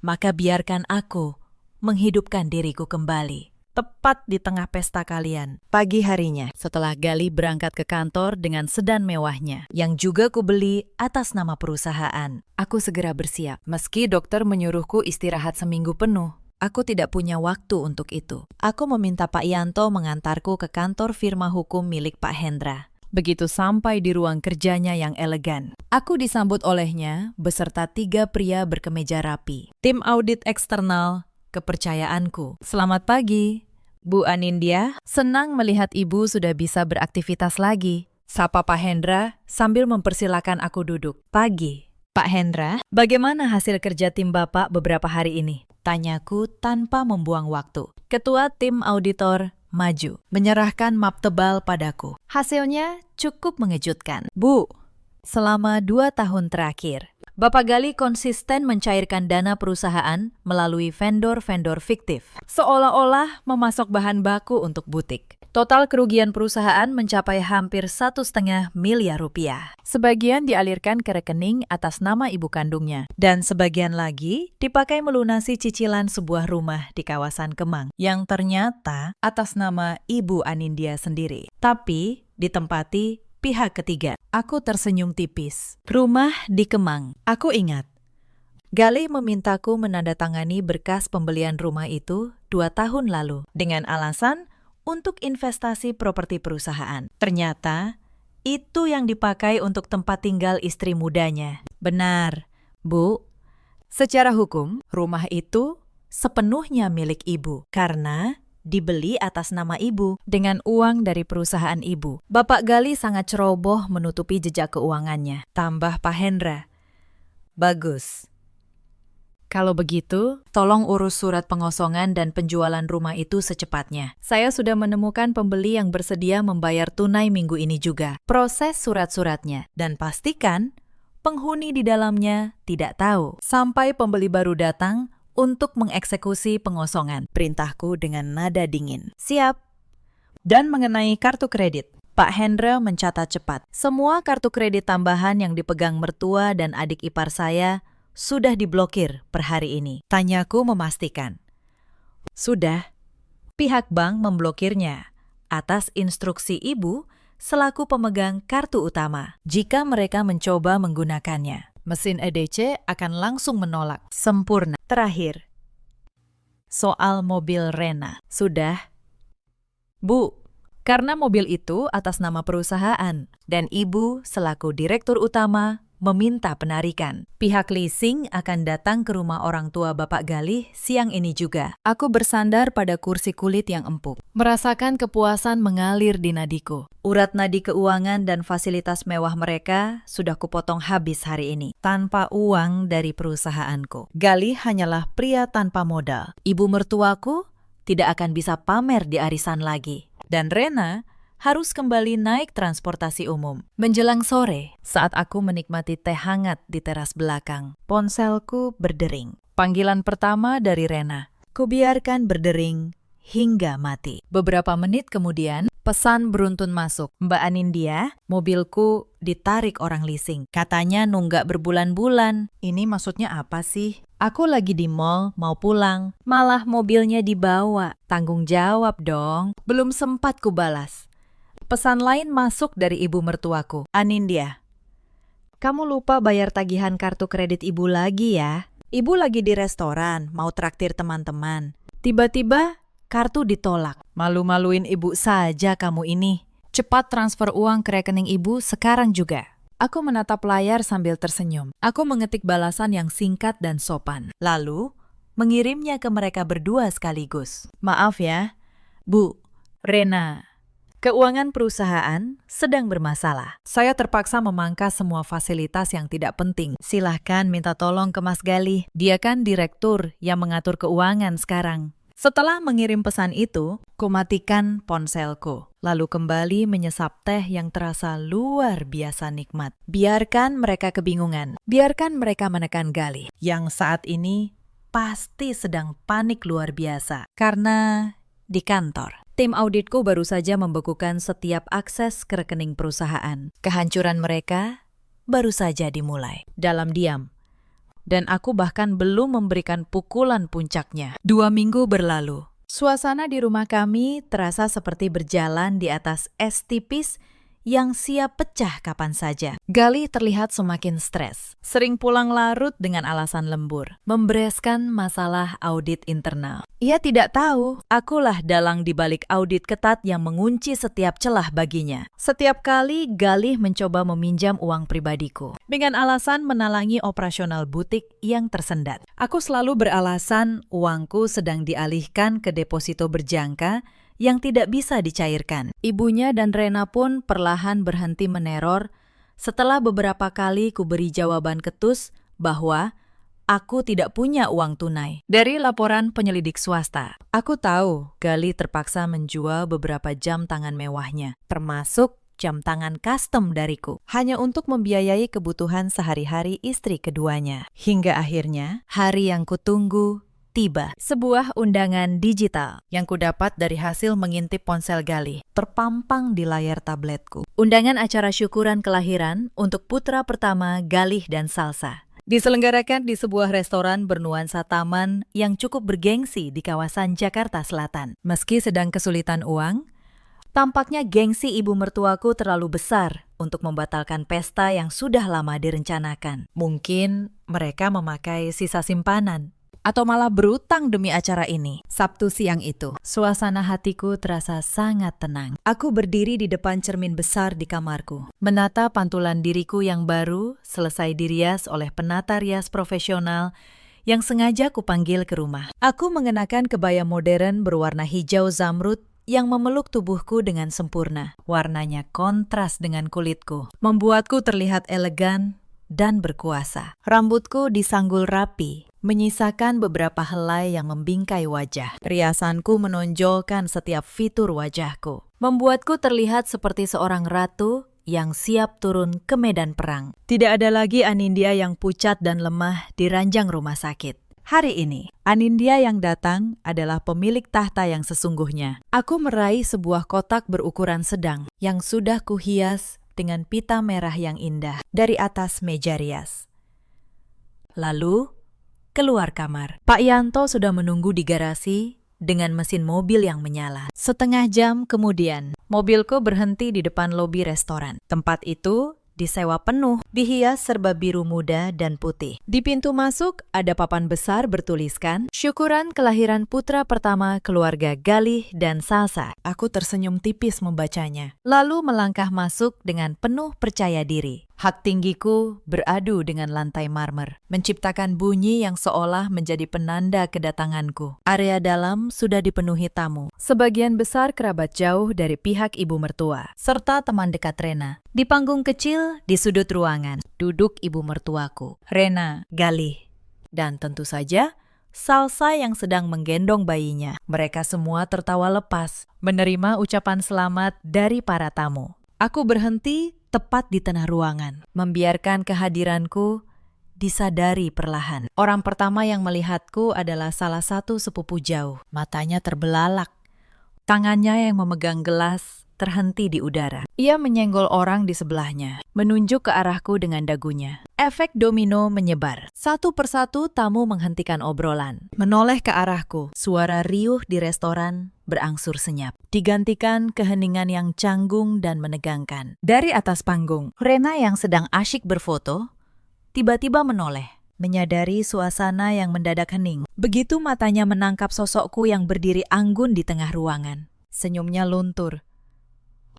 Maka biarkan aku menghidupkan diriku kembali. Tepat di tengah pesta kalian, pagi harinya, setelah Galih berangkat ke kantor dengan sedan mewahnya, yang juga kubeli atas nama perusahaan. Aku segera bersiap. Meski dokter menyuruhku istirahat seminggu penuh, aku tidak punya waktu untuk itu. Aku meminta Pak Yanto mengantarku ke kantor firma hukum milik Pak Hendra. Begitu sampai di ruang kerjanya yang elegan, aku disambut olehnya beserta 3 pria berkemeja rapi. Tim audit eksternal kepercayaanku. Selamat pagi, Bu Anindya. Senang melihat Ibu sudah bisa beraktivitas lagi. Sapa Pak Hendra sambil mempersilakan aku duduk. Pagi, Pak Hendra, bagaimana hasil kerja tim Bapak beberapa hari ini? Tanyaku tanpa membuang waktu. Ketua tim auditor maju, menyerahkan map tebal padaku. Hasilnya cukup mengejutkan. Bu, selama 2 tahun terakhir, Bapak Gali konsisten mencairkan dana perusahaan melalui vendor-vendor fiktif, seolah-olah memasok bahan baku untuk butik. Total kerugian perusahaan mencapai hampir 1,5 miliar rupiah. Sebagian dialirkan ke rekening atas nama ibu kandungnya, dan sebagian lagi dipakai melunasi cicilan sebuah rumah di kawasan Kemang, yang ternyata atas nama Ibu Anindya sendiri. Tapi ditempati pihak ketiga. Aku tersenyum tipis. Rumah di Kemang. Aku ingat. Gali memintaku menandatangani berkas pembelian rumah itu 2 tahun lalu dengan alasan untuk investasi properti perusahaan. Ternyata itu yang dipakai untuk tempat tinggal istri mudanya. Benar, Bu. Secara hukum, rumah itu sepenuhnya milik ibu karena dibeli atas nama ibu dengan uang dari perusahaan ibu. Bapak Gali sangat ceroboh menutupi jejak keuangannya. Tambah Pak Hendra. Bagus. Kalau begitu, tolong urus surat pengosongan dan penjualan rumah itu secepatnya. Saya sudah menemukan pembeli yang bersedia membayar tunai minggu ini juga. Proses surat-suratnya dan pastikan penghuni di dalamnya tidak tahu sampai pembeli baru datang untuk mengeksekusi pengosongan. Perintahku dengan nada dingin. Siap. Dan mengenai kartu kredit, Pak Hendra mencatat cepat. Semua kartu kredit tambahan yang dipegang mertua dan adik ipar saya sudah diblokir per hari ini. Tanyaku memastikan. Sudah. Pihak bank memblokirnya atas instruksi ibu selaku pemegang kartu utama. Jika mereka mencoba menggunakannya, mesin EDC akan langsung menolak. Sempurna. Terakhir. Soal mobil Rena. Sudah. Bu, karena mobil itu atas nama perusahaan dan ibu selaku direktur utama meminta penarikan. Pihak leasing akan datang ke rumah orang tua Bapak Gali siang ini juga. Aku bersandar pada kursi kulit yang empuk. Merasakan kepuasan mengalir di nadiku. Urat nadi keuangan dan fasilitas mewah mereka sudah kupotong habis hari ini. Tanpa uang dari perusahaanku. Gali hanyalah pria tanpa modal. Ibu mertuaku tidak akan bisa pamer di arisan lagi. Dan Rena harus kembali naik transportasi umum. Menjelang sore, saat aku menikmati teh hangat di teras belakang, ponselku berdering. Panggilan pertama dari Rena. Kubiarkan berdering hingga mati. Beberapa menit kemudian, pesan beruntun masuk. Mbak Anindya, mobilku ditarik orang leasing. Katanya nunggak berbulan-bulan. Ini maksudnya apa sih? Aku lagi di mall, mau pulang. Malah mobilnya dibawa. Tanggung jawab dong. Belum sempat kubalas. Pesan lain masuk dari ibu mertuaku. Anindya, kamu lupa bayar tagihan kartu kredit ibu lagi ya. Ibu lagi di restoran, mau traktir teman-teman. Tiba-tiba kartu ditolak. Malu-maluin ibu saja kamu ini. Cepat transfer uang ke rekening ibu sekarang juga. Aku menatap layar sambil tersenyum. Aku mengetik balasan yang singkat dan sopan. Lalu, mengirimnya ke mereka berdua sekaligus. Maaf ya, Bu, Rena. Keuangan perusahaan sedang bermasalah. Saya terpaksa memangkas semua fasilitas yang tidak penting. Silahkan minta tolong ke Mas Gali. Dia kan direktur yang mengatur keuangan sekarang. Setelah mengirim pesan itu, kumatikan ponselku. Lalu kembali menyesap teh yang terasa luar biasa nikmat. Biarkan mereka kebingungan. Biarkan mereka menekan Gali. Yang saat ini pasti sedang panik luar biasa. Karena di kantor. Tim auditku baru saja membekukan setiap akses ke rekening perusahaan. Kehancuran mereka baru saja dimulai. Dalam diam. Dan aku bahkan belum memberikan pukulan puncaknya. 2 minggu berlalu. Suasana di rumah kami terasa seperti berjalan di atas es tipis yang siap pecah kapan saja. Gali terlihat semakin stres. Sering pulang larut dengan alasan lembur. Membereskan masalah audit internal. Ia tidak tahu, akulah dalang di balik audit ketat yang mengunci setiap celah baginya. Setiap kali Galih mencoba meminjam uang pribadiku. Dengan alasan menalangi operasional butik yang tersendat. Aku selalu beralasan uangku sedang dialihkan ke deposito berjangka yang tidak bisa dicairkan. Ibunya dan Rena pun perlahan berhenti meneror Setelah beberapa kali kuberi jawaban ketus bahwa aku tidak punya uang tunai. Dari laporan penyelidik swasta, aku tahu Galih terpaksa menjual beberapa jam tangan mewahnya, termasuk jam tangan custom dariku, hanya untuk membiayai kebutuhan sehari-hari istri keduanya. Hingga akhirnya, hari yang kutunggu tiba. Sebuah undangan digital yang kudapat dari hasil mengintip ponsel Galih terpampang di layar tabletku. Undangan acara syukuran kelahiran untuk putra pertama Galih dan Salsa. Diselenggarakan di sebuah restoran bernuansa taman yang cukup bergengsi di kawasan Jakarta Selatan. Meski sedang kesulitan uang, tampaknya gengsi ibu mertuaku terlalu besar untuk membatalkan pesta yang sudah lama direncanakan. Mungkin mereka memakai sisa simpanan atau malah berutang demi acara ini. Sabtu siang itu, suasana hatiku terasa sangat tenang. Aku berdiri di depan cermin besar di kamarku, menata pantulan diriku yang baru selesai dirias oleh penata rias profesional yang sengaja kupanggil ke rumah. Aku mengenakan kebaya modern berwarna hijau zamrud yang memeluk tubuhku dengan sempurna. Warnanya kontras dengan kulitku, membuatku terlihat elegan dan berkuasa. Rambutku disanggul rapi, menyisakan beberapa helai yang membingkai wajah. Riasanku menonjolkan setiap fitur wajahku, membuatku terlihat seperti seorang ratu yang siap turun ke medan perang. Tidak ada lagi Anindya yang pucat dan lemah di ranjang rumah sakit. Hari ini, Anindya yang datang adalah pemilik tahta yang sesungguhnya. Aku meraih sebuah kotak berukuran sedang yang sudah kuhias dengan pita merah yang indah dari atas meja rias. Lalu, keluar kamar. Pak Yanto sudah menunggu di garasi dengan mesin mobil yang menyala. Setengah jam kemudian, mobilku berhenti di depan lobi restoran. Tempat itu disewa penuh, dihias serba biru muda dan putih. Di pintu masuk ada papan besar bertuliskan, "Syukuran kelahiran putra pertama keluarga Galih dan Salsa." Aku tersenyum tipis membacanya, lalu melangkah masuk dengan penuh percaya diri. Hak tinggiku beradu dengan lantai marmer, menciptakan bunyi yang seolah menjadi penanda kedatanganku. Area dalam sudah dipenuhi tamu, sebagian besar kerabat jauh dari pihak ibu mertua, serta teman dekat Rena. Di panggung kecil, di sudut ruangan, duduk ibu mertuaku, Rena, Galih, dan tentu saja Salsa yang sedang menggendong bayinya. Mereka semua tertawa lepas, menerima ucapan selamat dari para tamu. Aku berhenti tepat di tengah ruangan, membiarkan kehadiranku disadari perlahan. Orang pertama yang melihatku adalah salah satu sepupu jauh. Matanya terbelalak, tangannya yang memegang gelas terhenti di udara. Ia menyenggol orang di sebelahnya, menunjuk ke arahku dengan dagunya. Efek domino menyebar. Satu persatu tamu menghentikan obrolan, menoleh ke arahku. Suara riuh di restoran berangsur senyap, digantikan keheningan yang canggung dan menegangkan. Dari atas panggung, Rena yang sedang asyik berfoto, tiba-tiba menoleh, menyadari suasana yang mendadak hening. Begitu matanya menangkap sosokku yang berdiri anggun di tengah ruangan. Senyumnya luntur.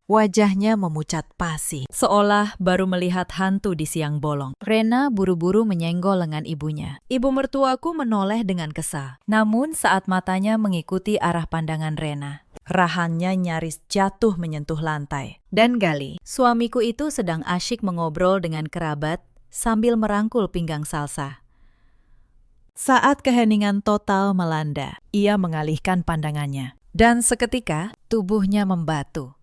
Wajahnya memucat pasi, seolah baru melihat hantu di siang bolong. Rena buru-buru menyenggol lengan ibunya. Ibu mertuaku menoleh dengan kesal. Namun saat matanya mengikuti arah pandangan Rena, rahannya nyaris jatuh menyentuh lantai. Dan Galih, suamiku itu sedang asyik mengobrol dengan kerabat sambil merangkul pinggang Salsa. Saat keheningan total melanda, ia mengalihkan pandangannya. Dan seketika, tubuhnya membatu.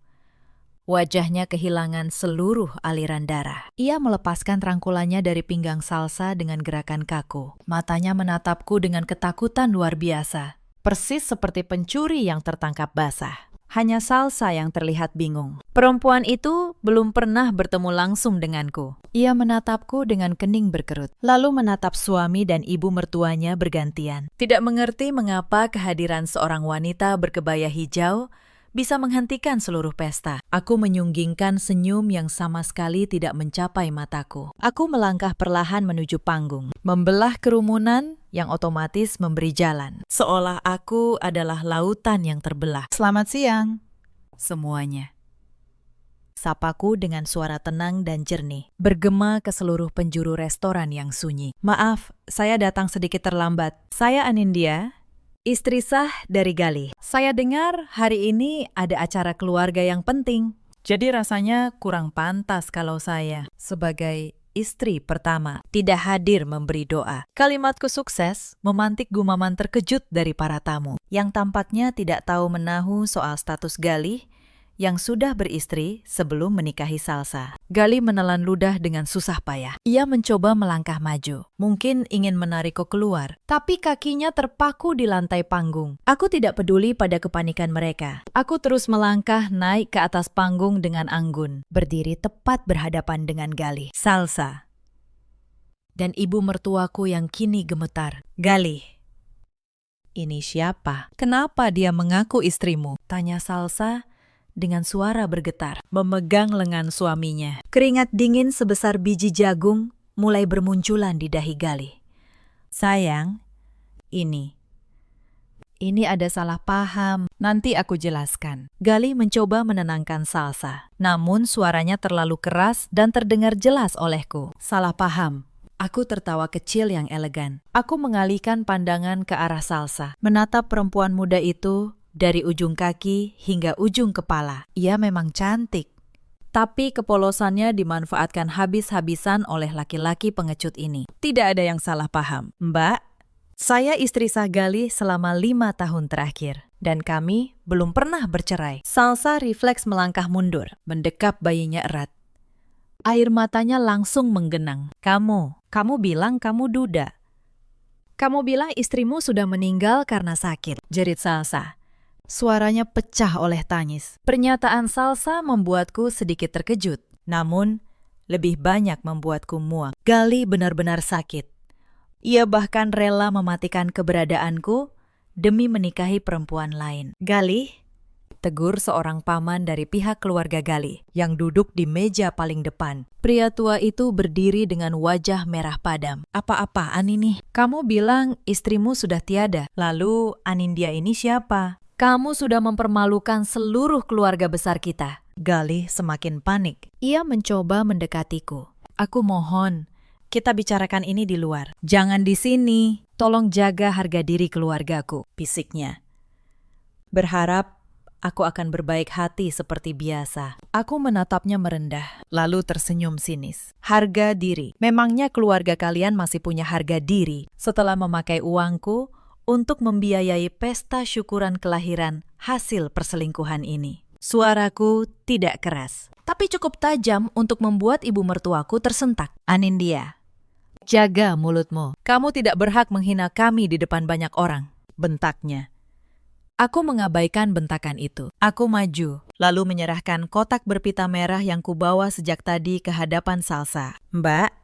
Wajahnya kehilangan seluruh aliran darah. Ia melepaskan rangkulannya dari pinggang Salsa dengan gerakan kaku. Matanya menatapku dengan ketakutan luar biasa, persis seperti pencuri yang tertangkap basah. Hanya Salsa yang terlihat bingung. Perempuan itu belum pernah bertemu langsung denganku. Ia menatapku dengan kening berkerut, lalu menatap suami dan ibu mertuanya bergantian. Tidak mengerti mengapa kehadiran seorang wanita berkebaya hijau bisa menghentikan seluruh pesta. Aku menyunggingkan senyum yang sama sekali tidak mencapai mataku. Aku melangkah perlahan menuju panggung, membelah kerumunan yang otomatis memberi jalan. Seolah aku adalah lautan yang terbelah. Selamat siang, semuanya. Sapaku dengan suara tenang dan jernih, bergema ke seluruh penjuru restoran yang sunyi. Maaf, saya datang sedikit terlambat. Saya Anindya, istri sah dari Galih. Saya dengar hari ini ada acara keluarga yang penting. Jadi rasanya kurang pantas kalau saya, sebagai istri pertama, tidak hadir memberi doa. Kalimatku sukses memantik gumaman terkejut dari para tamu, yang tampaknya tidak tahu menahu soal status Galih yang sudah beristri sebelum menikahi Salsa. Galih menelan ludah dengan susah payah. Ia mencoba melangkah maju, mungkin ingin menarikku keluar, tapi kakinya terpaku di lantai panggung. Aku tidak peduli pada kepanikan mereka. Aku terus melangkah naik ke atas panggung dengan anggun, berdiri tepat berhadapan dengan Galih, Salsa, dan ibu mertuaku yang kini gemetar. Galih, ini siapa? Kenapa dia mengaku istrimu? Tanya Salsa dengan suara bergetar, memegang lengan suaminya. Keringat dingin sebesar biji jagung mulai bermunculan di dahi Galih. Sayang, ini ada salah paham. Nanti aku jelaskan. Galih mencoba menenangkan Salsa, namun suaranya terlalu keras dan terdengar jelas olehku. Salah paham. Aku tertawa kecil yang elegan. Aku mengalihkan pandangan ke arah Salsa, menatap perempuan muda itu dari ujung kaki hingga ujung kepala. Ia memang cantik, tapi kepolosannya dimanfaatkan habis-habisan oleh laki-laki pengecut ini. Tidak ada yang salah paham. Mbak, saya istri sah Galih selama 5 tahun terakhir, dan kami belum pernah bercerai. Salsa refleks melangkah mundur, mendekap bayinya erat. Air matanya langsung menggenang. Kamu bilang kamu duda. Kamu bilang istrimu sudah meninggal karena sakit, jerit Salsa. Suaranya pecah oleh tangis. Pernyataan Salsa membuatku sedikit terkejut, namun lebih banyak membuatku muak. Galih benar-benar sakit. Ia bahkan rela mematikan keberadaanku demi menikahi perempuan lain. Galih, tegur seorang paman dari pihak keluarga Galih yang duduk di meja paling depan. Pria tua itu berdiri dengan wajah merah padam. Apa-apaan ini? Kamu bilang istrimu sudah tiada. Lalu Anindya ini siapa? Kamu sudah mempermalukan seluruh keluarga besar kita. Galih semakin panik. Ia mencoba mendekatiku. Aku mohon, kita bicarakan ini di luar. Jangan di sini. Tolong jaga harga diri keluargaku, bisiknya. Berharap aku akan berbaik hati seperti biasa. Aku menatapnya merendah, lalu tersenyum sinis. Harga diri. Memangnya keluarga kalian masih punya harga diri setelah memakai uangku untuk membiayai pesta syukuran kelahiran hasil perselingkuhan ini? Suaraku tidak keras, tapi cukup tajam untuk membuat ibu mertuaku tersentak. Anindya, jaga mulutmu. Kamu tidak berhak menghina kami di depan banyak orang, bentaknya. Aku mengabaikan bentakan itu. Aku maju, lalu menyerahkan kotak berpita merah yang kubawa sejak tadi ke hadapan Salsa. Mbak,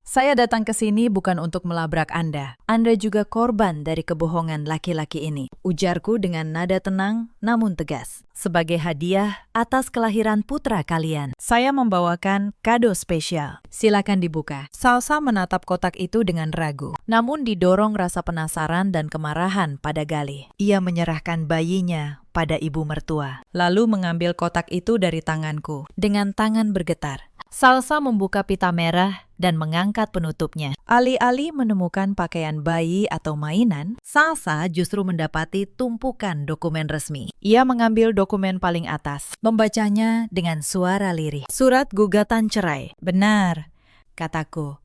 saya datang ke sini bukan untuk melabrak Anda. Anda juga korban dari kebohongan laki-laki ini. Ujarku dengan nada tenang namun tegas. Sebagai hadiah atas kelahiran putra kalian, saya membawakan kado spesial. Silakan dibuka. Salsa menatap kotak itu dengan ragu, namun didorong rasa penasaran dan kemarahan pada Galih. Ia menyerahkan bayinya pada ibu mertua, lalu mengambil kotak itu dari tanganku. Dengan tangan bergetar, Salsa membuka pita merah dan mengangkat penutupnya. Alih-alih menemukan pakaian bayi atau mainan, Salsa justru mendapati tumpukan dokumen resmi. Ia mengambil dokumen paling atas, membacanya dengan suara lirih. Surat gugatan cerai. Benar, kataku.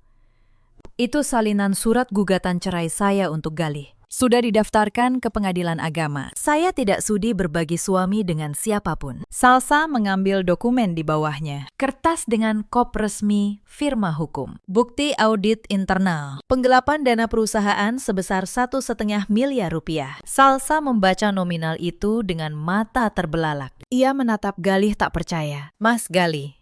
Itu salinan surat gugatan cerai saya untuk Galih. Sudah didaftarkan ke pengadilan agama. Saya tidak sudi berbagi suami dengan siapapun. Salsa mengambil dokumen di bawahnya. Kertas dengan kop resmi firma hukum. Bukti audit internal. Penggelapan dana perusahaan sebesar 1,5 miliar rupiah. Salsa membaca nominal itu dengan mata terbelalak. Ia menatap Galih tak percaya. Mas Galih,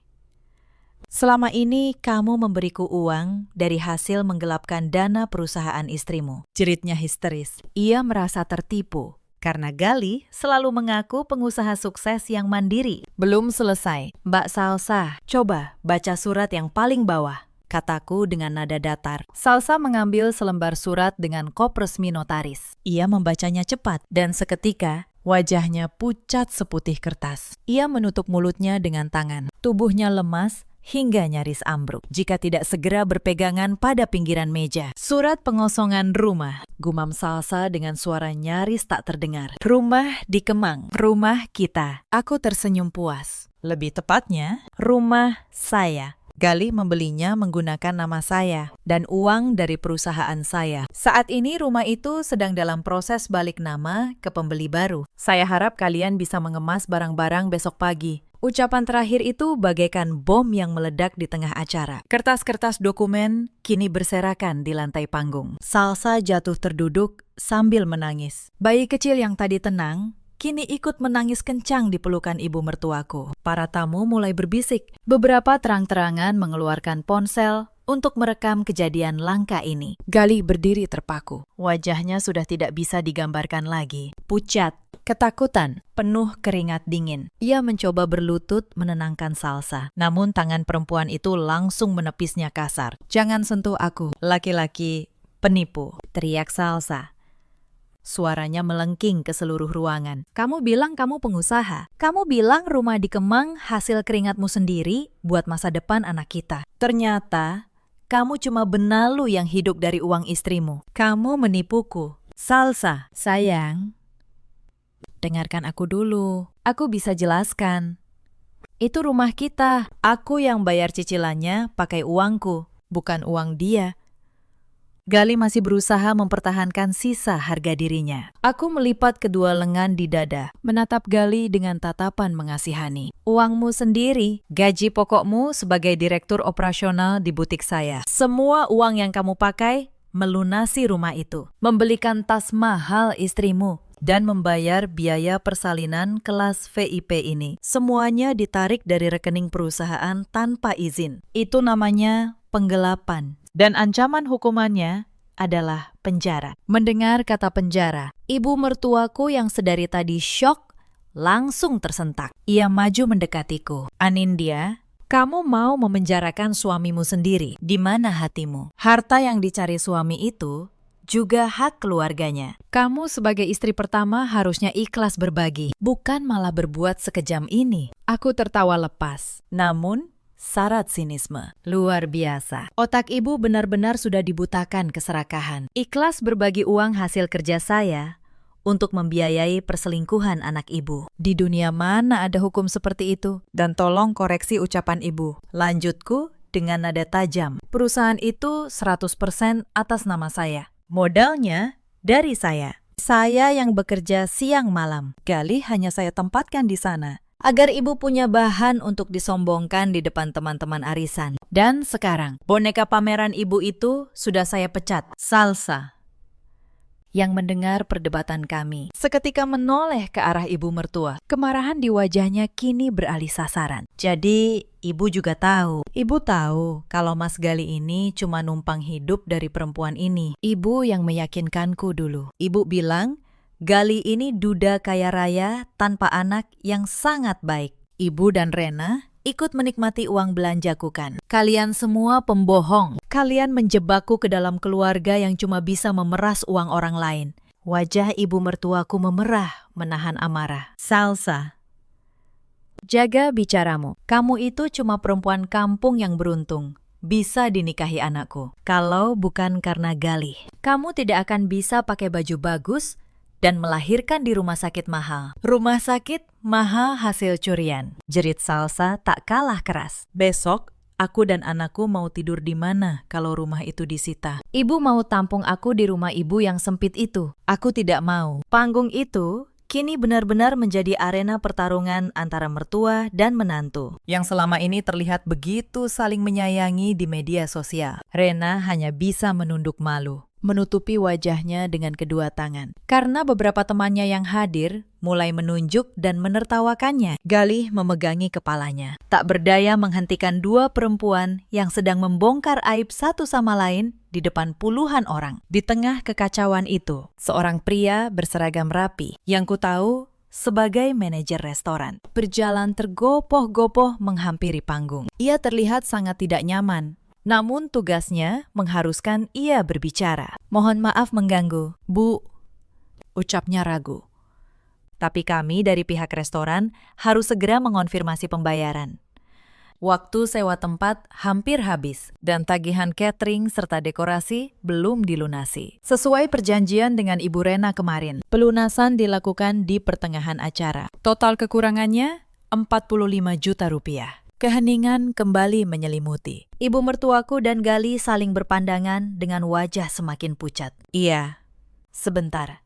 selama ini kamu memberiku uang dari hasil menggelapkan dana perusahaan istrimu, jeritnya histeris. Ia merasa tertipu karena Galih selalu mengaku pengusaha sukses yang mandiri. Belum selesai, Mbak Salsa, coba baca surat yang paling bawah, kataku dengan nada datar. Salsa mengambil selembar surat dengan kop resmi notaris. Ia membacanya cepat dan seketika wajahnya pucat seputih kertas. Ia menutup mulutnya dengan tangan. Tubuhnya lemas hingga nyaris ambruk jika tidak segera berpegangan pada pinggiran meja. Surat pengosongan rumah, gumam Salsa dengan suara nyaris tak terdengar. Rumah di Kemang, rumah kita. Aku tersenyum puas. Lebih tepatnya, rumah saya. Galih membelinya menggunakan nama saya dan uang dari perusahaan saya. Saat ini rumah itu sedang dalam proses balik nama ke pembeli baru. Saya harap kalian bisa mengemas barang-barang besok pagi. Ucapan terakhir itu bagaikan bom yang meledak di tengah acara. Kertas-kertas dokumen kini berserakan di lantai panggung. Salsa jatuh terduduk sambil menangis. Bayi kecil yang tadi tenang kini ikut menangis kencang di pelukan ibu mertuaku. Para tamu mulai berbisik. Beberapa terang-terangan mengeluarkan ponsel untuk merekam kejadian langka ini. Galih berdiri terpaku. Wajahnya sudah tidak bisa digambarkan lagi. Pucat, ketakutan, penuh keringat dingin. Ia mencoba berlutut menenangkan Salsa. Namun tangan perempuan itu langsung menepisnya kasar. "Jangan sentuh aku, laki-laki penipu," teriak Salsa. Suaranya melengking ke seluruh ruangan. "Kamu bilang kamu pengusaha. Kamu bilang rumah di Kemang hasil keringatmu sendiri buat masa depan anak kita. Ternyata kamu cuma benalu yang hidup dari uang istrimu. Kamu menipuku." "Salsa, sayang. Dengarkan aku dulu. Aku bisa jelaskan. Itu rumah kita. Aku yang bayar cicilannya pakai uangku, bukan uang dia." Galih masih berusaha mempertahankan sisa harga dirinya. Aku melipat kedua lengan di dada, menatap Galih dengan tatapan mengasihani. "Uangmu sendiri, gaji pokokmu sebagai direktur operasional di butik saya. Semua uang yang kamu pakai melunasi rumah itu, membelikan tas mahal istrimu, dan membayar biaya persalinan kelas VIP ini. Semuanya ditarik dari rekening perusahaan tanpa izin. Itu namanya penggelapan. Dan ancaman hukumannya adalah penjara." Mendengar kata penjara, ibu mertuaku yang sedari tadi syok langsung tersentak. Ia maju mendekatiku. "Anindya, kamu mau memenjarakan suamimu sendiri. Di mana hatimu? Harta yang dicari suami itu juga hak keluarganya. Kamu sebagai istri pertama harusnya ikhlas berbagi, bukan malah berbuat sekejam ini." Aku tertawa lepas. Namun syarat sinisme. Luar biasa. Otak ibu benar-benar sudah dibutakan keserakahan. Ikhlas berbagi uang hasil kerja saya untuk membiayai perselingkuhan anak ibu. Di dunia mana ada hukum seperti itu? Dan tolong koreksi ucapan ibu. Lanjutku dengan nada tajam. Perusahaan itu 100% atas nama saya. Modalnya dari saya. Saya yang bekerja siang malam. Galih hanya saya tempatkan di sana agar ibu punya bahan untuk disombongkan di depan teman-teman arisan. Dan sekarang, boneka pameran ibu itu sudah saya pecat. Salsa, yang mendengar perdebatan kami, seketika menoleh ke arah ibu mertua. Kemarahan di wajahnya kini beralih sasaran. "Jadi, ibu juga tahu. Ibu tahu kalau Mas Galih ini cuma numpang hidup dari perempuan ini. Ibu yang meyakinkanku dulu. Ibu bilang, Galih ini duda kaya raya tanpa anak yang sangat baik. Ibu dan Rena ikut menikmati uang belanjaku kan. Kalian semua pembohong. Kalian menjebakku ke dalam keluarga yang cuma bisa memeras uang orang lain." Wajah ibu mertuaku memerah, menahan amarah. "Salsa, jaga bicaramu. Kamu itu cuma perempuan kampung yang beruntung bisa dinikahi anakku. Kalau bukan karena Galih, kamu tidak akan bisa pakai baju bagus dan melahirkan di rumah sakit mahal. Rumah sakit mahal hasil curian." Jerit Salsa tak kalah keras. "Besok, aku dan anakku mau tidur di mana kalau rumah itu disita? Ibu mau tampung aku di rumah ibu yang sempit itu. Aku tidak mau." Panggung itu kini benar-benar menjadi arena pertarungan antara mertua dan menantu, yang selama ini terlihat begitu saling menyayangi di media sosial. Rena hanya bisa menunduk malu, menutupi wajahnya dengan kedua tangan. Karena beberapa temannya yang hadir mulai menunjuk dan menertawakannya. Galih memegangi kepalanya, tak berdaya menghentikan dua perempuan yang sedang membongkar aib satu sama lain di depan puluhan orang. Di tengah kekacauan itu, seorang pria berseragam rapi yang ku tahu sebagai manajer restoran berjalan tergopoh-gopoh menghampiri panggung. Ia terlihat sangat tidak nyaman. Namun tugasnya mengharuskan ia berbicara. "Mohon maaf mengganggu, Bu," ucapnya ragu. "Tapi kami dari pihak restoran harus segera mengonfirmasi pembayaran. Waktu sewa tempat hampir habis dan tagihan catering serta dekorasi belum dilunasi. Sesuai perjanjian dengan Ibu Rena kemarin, pelunasan dilakukan di pertengahan acara. Total kekurangannya 45 juta rupiah. Keheningan kembali menyelimuti. Ibu mertuaku dan Gali saling berpandangan dengan wajah semakin pucat. Iya, sebentar.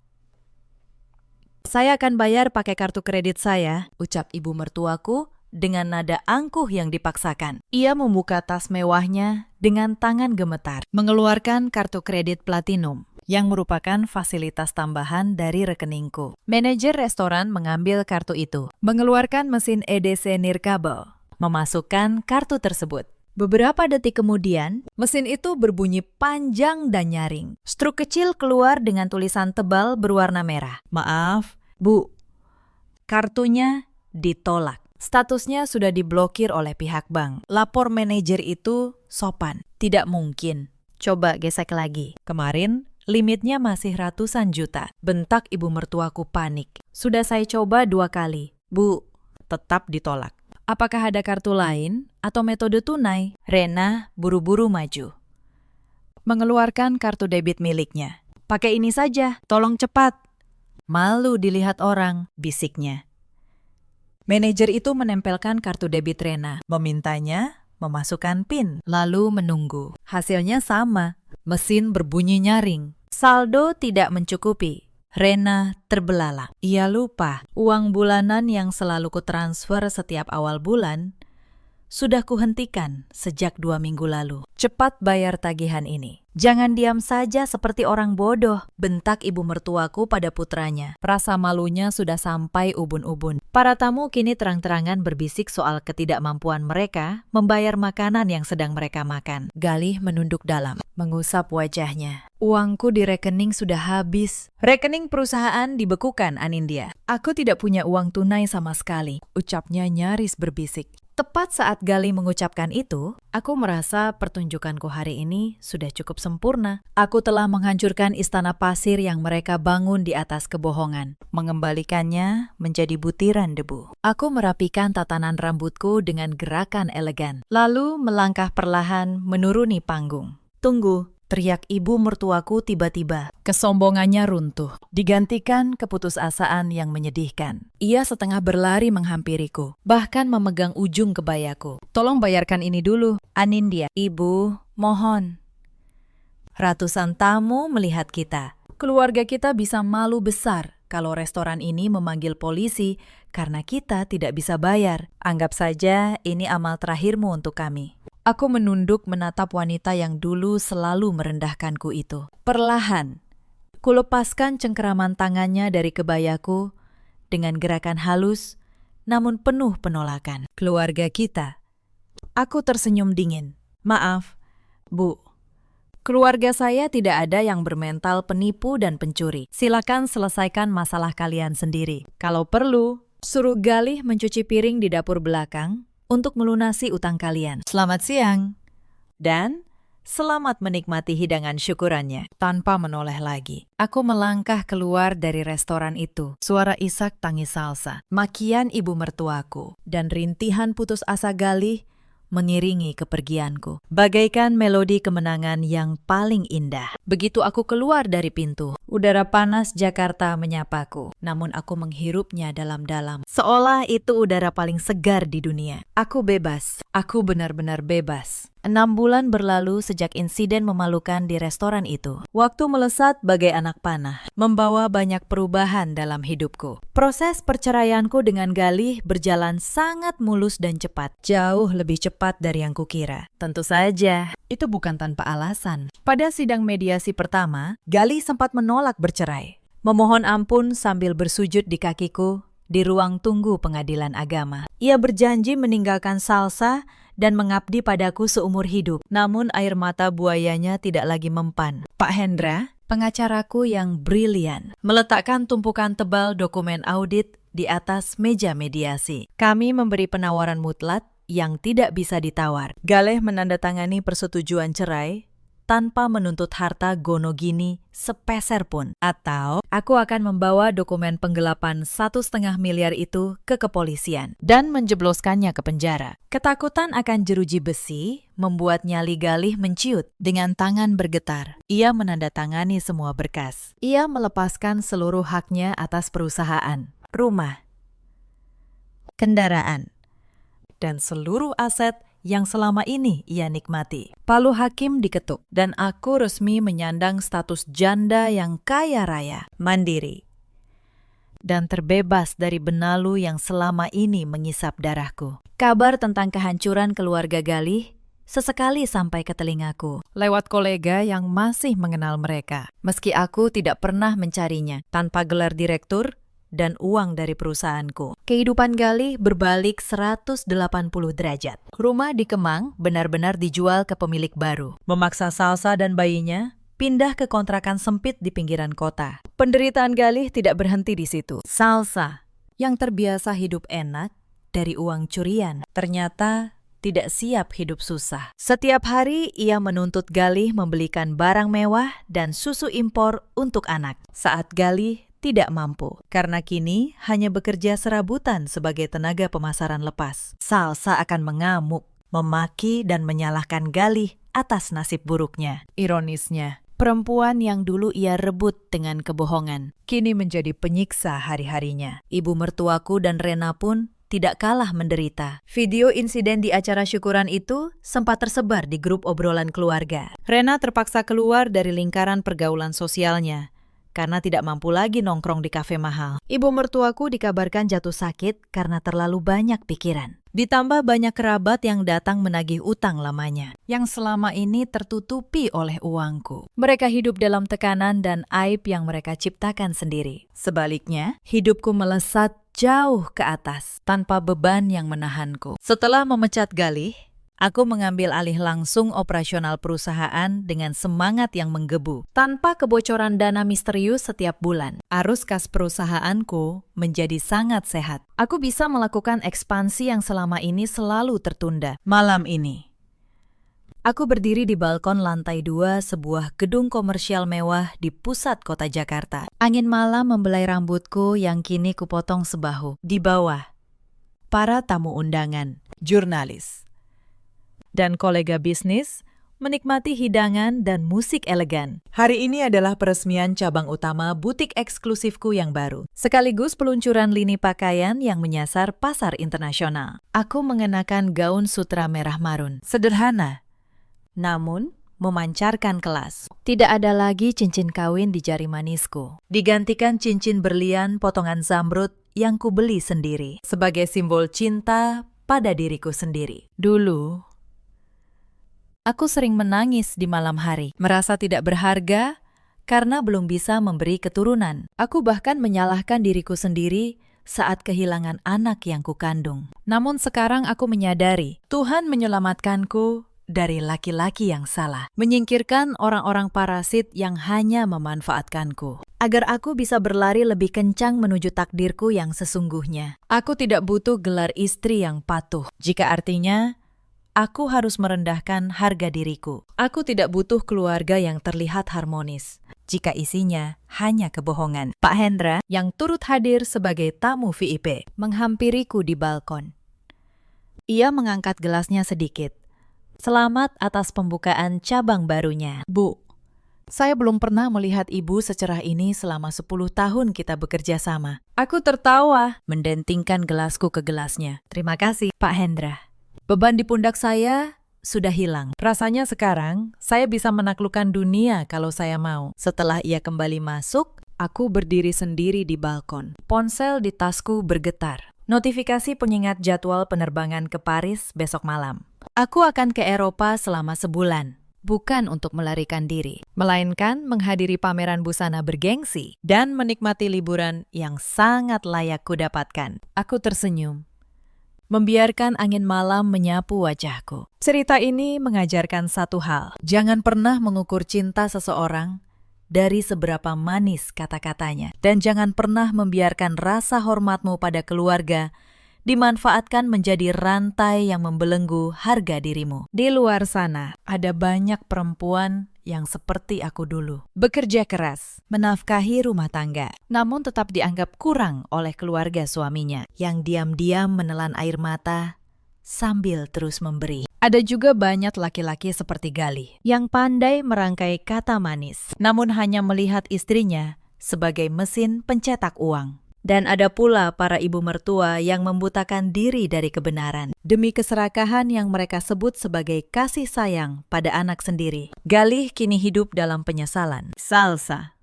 Saya akan bayar pakai kartu kredit saya, ucap ibu mertuaku dengan nada angkuh yang dipaksakan. Ia membuka tas mewahnya dengan tangan gemetar, mengeluarkan kartu kredit platinum yang merupakan fasilitas tambahan dari rekeningku. Manajer restoran mengambil kartu itu, mengeluarkan mesin EDC nirkabel, memasukkan kartu tersebut. Beberapa detik kemudian, mesin itu berbunyi panjang dan nyaring. Struk kecil keluar dengan tulisan tebal berwarna merah. Maaf, Bu, kartunya ditolak. Statusnya sudah diblokir oleh pihak bank. Lapor manajer itu sopan. Tidak mungkin. Coba gesek lagi. Kemarin, limitnya masih ratusan juta. Bentak ibu mertuaku panik. Sudah saya coba 2 kali. Bu, tetap ditolak. Apakah ada kartu lain atau metode tunai? Rena buru-buru maju, mengeluarkan kartu debit miliknya. Pakai ini saja, tolong cepat. Malu dilihat orang, bisiknya. Manajer itu menempelkan kartu debit Rena, memintanya memasukkan PIN, lalu menunggu. Hasilnya sama, mesin berbunyi nyaring. Saldo tidak mencukupi. Rena terbelalak. Ia lupa uang bulanan yang selalu kutransfer setiap awal bulan sudah kuhentikan sejak 2 minggu lalu. Cepat bayar tagihan ini. Jangan diam saja seperti orang bodoh, bentak ibu mertuaku pada putranya. Rasa malunya sudah sampai ubun-ubun. Para tamu kini terang-terangan berbisik soal ketidakmampuan mereka membayar makanan yang sedang mereka makan. Galih menunduk dalam, mengusap wajahnya. Uangku di rekening sudah habis. Rekening perusahaan dibekukan, Anindya. Aku tidak punya uang tunai sama sekali, ucapnya nyaris berbisik. Tepat saat Gali mengucapkan itu, aku merasa pertunjukanku hari ini sudah cukup sempurna. Aku telah menghancurkan istana pasir yang mereka bangun di atas kebohongan, mengembalikannya menjadi butiran debu. Aku merapikan tatanan rambutku dengan gerakan elegan, lalu melangkah perlahan menuruni panggung. Tunggu, teriak ibu mertuaku tiba-tiba. Kesombongannya runtuh, digantikan keputusasaan yang menyedihkan. Ia setengah berlari menghampiriku, bahkan memegang ujung kebayaku. Tolong bayarkan ini dulu, Anindya. Ibu, mohon. Ratusan tamu melihat kita. Keluarga kita bisa malu besar kalau restoran ini memanggil polisi karena kita tidak bisa bayar. Anggap saja ini amal terakhirmu untuk kami. Aku menunduk menatap wanita yang dulu selalu merendahkanku itu. Perlahan, kulepaskan cengkeraman tangannya dari kebayaku dengan gerakan halus, namun penuh penolakan. Keluarga kita. Aku tersenyum dingin. Maaf, Bu. Keluarga saya tidak ada yang bermental penipu dan pencuri. Silakan selesaikan masalah kalian sendiri. Kalau perlu, suruh Galih mencuci piring di dapur belakang untuk melunasi utang kalian. Selamat siang. Dan selamat menikmati hidangan syukurannya. Tanpa menoleh lagi, aku melangkah keluar dari restoran itu. Suara isak tangis salsa, makian ibu mertuaku, dan rintihan putus asa Galih mengiringi kepergianku. Bagaikan melodi kemenangan yang paling indah. Begitu aku keluar dari pintu, udara panas Jakarta menyapaku. Namun aku menghirupnya dalam-dalam. Seolah itu udara paling segar di dunia. Aku bebas. Aku benar-benar bebas. 6 bulan berlalu sejak insiden memalukan di restoran itu. Waktu melesat bagai anak panah, membawa banyak perubahan dalam hidupku. Proses perceraianku dengan Galih berjalan sangat mulus dan cepat. Jauh lebih cepat dari yang kukira. Tentu saja, itu bukan tanpa alasan. Pada sidang mediasi pertama, Galih sempat menolak bercerai. Memohon ampun sambil bersujud di kakiku di ruang tunggu pengadilan agama. Ia berjanji meninggalkan salsa dan mengabdi padaku seumur hidup. Namun air mata buayanya tidak lagi mempan. Pak Hendra, pengacaraku yang brilian, meletakkan tumpukan tebal dokumen audit di atas meja mediasi. Kami memberi penawaran mutlak yang tidak bisa ditawar. Galih menandatangani persetujuan cerai tanpa menuntut harta gonogini sepeser pun. Atau aku akan membawa dokumen penggelapan 1,5 miliar itu ke kepolisian dan menjebloskannya ke penjara. Ketakutan akan jeruji besi membuat nyali Galih menciut. Dengan tangan bergetar, ia menandatangani semua berkas. Ia melepaskan seluruh haknya atas perusahaan, rumah, kendaraan, dan seluruh aset yang selama ini ia nikmati. Palu hakim diketuk, dan aku resmi menyandang status janda yang kaya raya, mandiri, dan terbebas dari benalu yang selama ini mengisap darahku. Kabar tentang kehancuran keluarga Galih sesekali sampai ke telingaku, lewat kolega yang masih mengenal mereka. Meski aku tidak pernah mencarinya, tanpa gelar direktur dan uang dari perusahaanku. Kehidupan Galih berbalik 180 derajat. Rumah di Kemang benar-benar dijual ke pemilik baru. Memaksa Salsa dan bayinya pindah ke kontrakan sempit di pinggiran kota. Penderitaan Galih tidak berhenti di situ. Salsa, yang terbiasa hidup enak dari uang curian, ternyata tidak siap hidup susah. Setiap hari ia menuntut Galih membelikan barang mewah dan susu impor untuk anak. Saat Galih tidak mampu, karena kini hanya bekerja serabutan sebagai tenaga pemasaran lepas. Salsa akan mengamuk, memaki dan menyalahkan Galih atas nasib buruknya. Ironisnya, perempuan yang dulu ia rebut dengan kebohongan, kini menjadi penyiksa hari-harinya. Ibu mertuaku dan Rena pun tidak kalah menderita. Video insiden di acara syukuran itu sempat tersebar di grup obrolan keluarga. Rena terpaksa keluar dari lingkaran pergaulan sosialnya karena tidak mampu lagi nongkrong di kafe mahal. Ibu mertuaku dikabarkan jatuh sakit karena terlalu banyak pikiran. Ditambah banyak kerabat yang datang menagih utang lamanya, yang selama ini tertutupi oleh uangku. Mereka hidup dalam tekanan dan aib yang mereka ciptakan sendiri. Sebaliknya, hidupku melesat jauh ke atas, tanpa beban yang menahanku. Setelah memecat Galih, aku mengambil alih langsung operasional perusahaan dengan semangat yang menggebu. Tanpa kebocoran dana misterius setiap bulan, arus kas perusahaanku menjadi sangat sehat. Aku bisa melakukan ekspansi yang selama ini selalu tertunda. Malam ini, aku berdiri di balkon lantai 2 sebuah gedung komersial mewah di pusat kota Jakarta. Angin malam membelai rambutku yang kini kupotong sebahu. Di bawah, para tamu undangan, jurnalis, dan kolega bisnis menikmati hidangan dan musik elegan. Hari ini adalah peresmian cabang utama butik eksklusifku yang baru, sekaligus peluncuran lini pakaian yang menyasar pasar internasional. Aku mengenakan gaun sutra merah marun, sederhana, namun memancarkan kelas. Tidak ada lagi cincin kawin di jari manisku. Digantikan cincin berlian potongan zamrud yang kubeli sendiri, sebagai simbol cinta pada diriku sendiri. Dulu, aku sering menangis di malam hari, merasa tidak berharga karena belum bisa memberi keturunan. Aku bahkan menyalahkan diriku sendiri saat kehilangan anak yang kukandung. Namun sekarang aku menyadari, Tuhan menyelamatkanku dari laki-laki yang salah, menyingkirkan orang-orang parasit yang hanya memanfaatkanku, agar aku bisa berlari lebih kencang menuju takdirku yang sesungguhnya. Aku tidak butuh gelar istri yang patuh, jika artinya aku harus merendahkan harga diriku. Aku tidak butuh keluarga yang terlihat harmonis, jika isinya hanya kebohongan. Pak Hendra, yang turut hadir sebagai tamu VIP, menghampiriku di balkon. Ia mengangkat gelasnya sedikit. Selamat atas pembukaan cabang barunya. Bu, saya belum pernah melihat ibu secerah ini selama 10 tahun kita bekerja sama. Aku tertawa, mendentingkan gelasku ke gelasnya. Terima kasih, Pak Hendra. Beban di pundak saya sudah hilang. Rasanya sekarang saya bisa menaklukkan dunia kalau saya mau. Setelah ia kembali masuk, aku berdiri sendiri di balkon. Ponsel di tasku bergetar. Notifikasi pengingat jadwal penerbangan ke Paris besok malam. Aku akan ke Eropa selama sebulan, bukan untuk melarikan diri, melainkan menghadiri pameran busana bergengsi dan menikmati liburan yang sangat layak kudapatkan. Aku tersenyum, membiarkan angin malam menyapu wajahku. Cerita ini mengajarkan satu hal, jangan pernah mengukur cinta seseorang dari seberapa manis kata-katanya, dan jangan pernah membiarkan rasa hormatmu pada keluarga dimanfaatkan menjadi rantai yang membelenggu harga dirimu. Di luar sana, ada banyak perempuan yang seperti aku dulu. Bekerja keras, menafkahi rumah tangga, namun tetap dianggap kurang oleh keluarga suaminya, yang diam-diam menelan air mata sambil terus memberi. Ada juga banyak laki-laki seperti Galih, yang pandai merangkai kata manis, namun hanya melihat istrinya sebagai mesin pencetak uang. Dan ada pula para ibu mertua yang membutakan diri dari kebenaran demi keserakahan yang mereka sebut sebagai kasih sayang pada anak sendiri. Galih kini hidup dalam penyesalan. Salsa,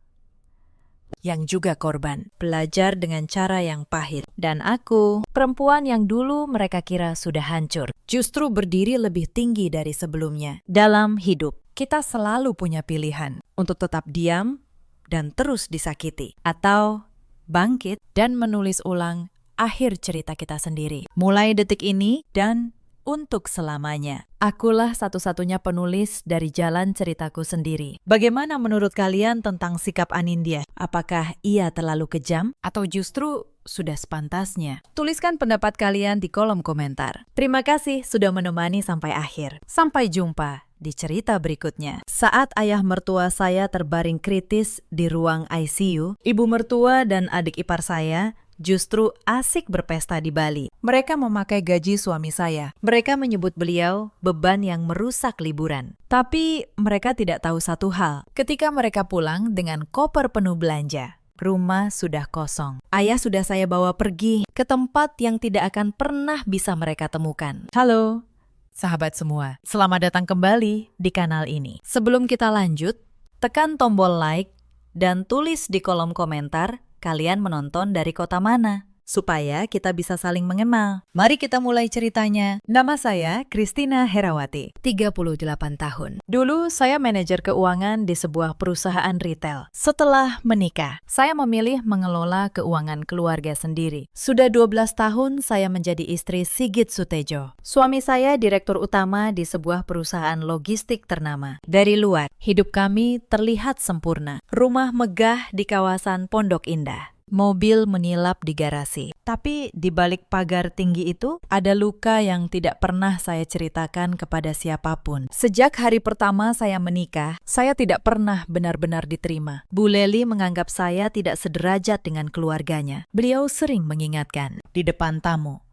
yang juga korban, belajar dengan cara yang pahit. Dan aku, perempuan yang dulu mereka kira sudah hancur, justru berdiri lebih tinggi dari sebelumnya. Dalam hidup, kita selalu punya pilihan untuk tetap diam dan terus disakiti, atau bangkit dan menulis ulang akhir cerita kita sendiri. Mulai detik ini dan untuk selamanya. Akulah satu-satunya penulis dari jalan ceritaku sendiri. Bagaimana menurut kalian tentang sikap Anindya? Apakah ia terlalu kejam atau justru sudah sepantasnya? Tuliskan pendapat kalian di kolom komentar. Terima kasih sudah menemani sampai akhir. Sampai jumpa di cerita berikutnya. Saat ayah mertua saya terbaring kritis di ruang ICU, ibu mertua dan adik ipar saya justru asik berpesta di Bali. Mereka memakai gaji suami saya. Mereka menyebut beliau beban yang merusak liburan. Tapi mereka tidak tahu satu hal. Ketika mereka pulang dengan koper penuh belanja, rumah sudah kosong. Ayah sudah saya bawa pergi ke tempat yang tidak akan pernah bisa mereka temukan. Halo, sahabat semua. Selamat datang kembali di kanal ini. Sebelum kita lanjut, tekan tombol like dan tulis di kolom komentar kalian menonton dari kota mana, supaya kita bisa saling mengenal. Mari kita mulai ceritanya. Nama saya Christina Herawati, 38 tahun. Dulu saya manajer keuangan di sebuah perusahaan retail. Setelah menikah, saya memilih mengelola keuangan keluarga sendiri. Sudah 12 tahun saya menjadi istri Sigit Sutejo. Suami saya direktur utama di sebuah perusahaan logistik ternama. Dari luar, hidup kami terlihat sempurna. Rumah megah di kawasan Pondok Indah. Mobil menilap di garasi. Tapi di balik pagar tinggi itu, ada luka yang tidak pernah saya ceritakan kepada siapapun. Sejak hari pertama saya menikah, saya tidak pernah benar-benar diterima. Bu Leli menganggap saya tidak sederajat dengan keluarganya. Beliau sering mengingatkan di depan tamu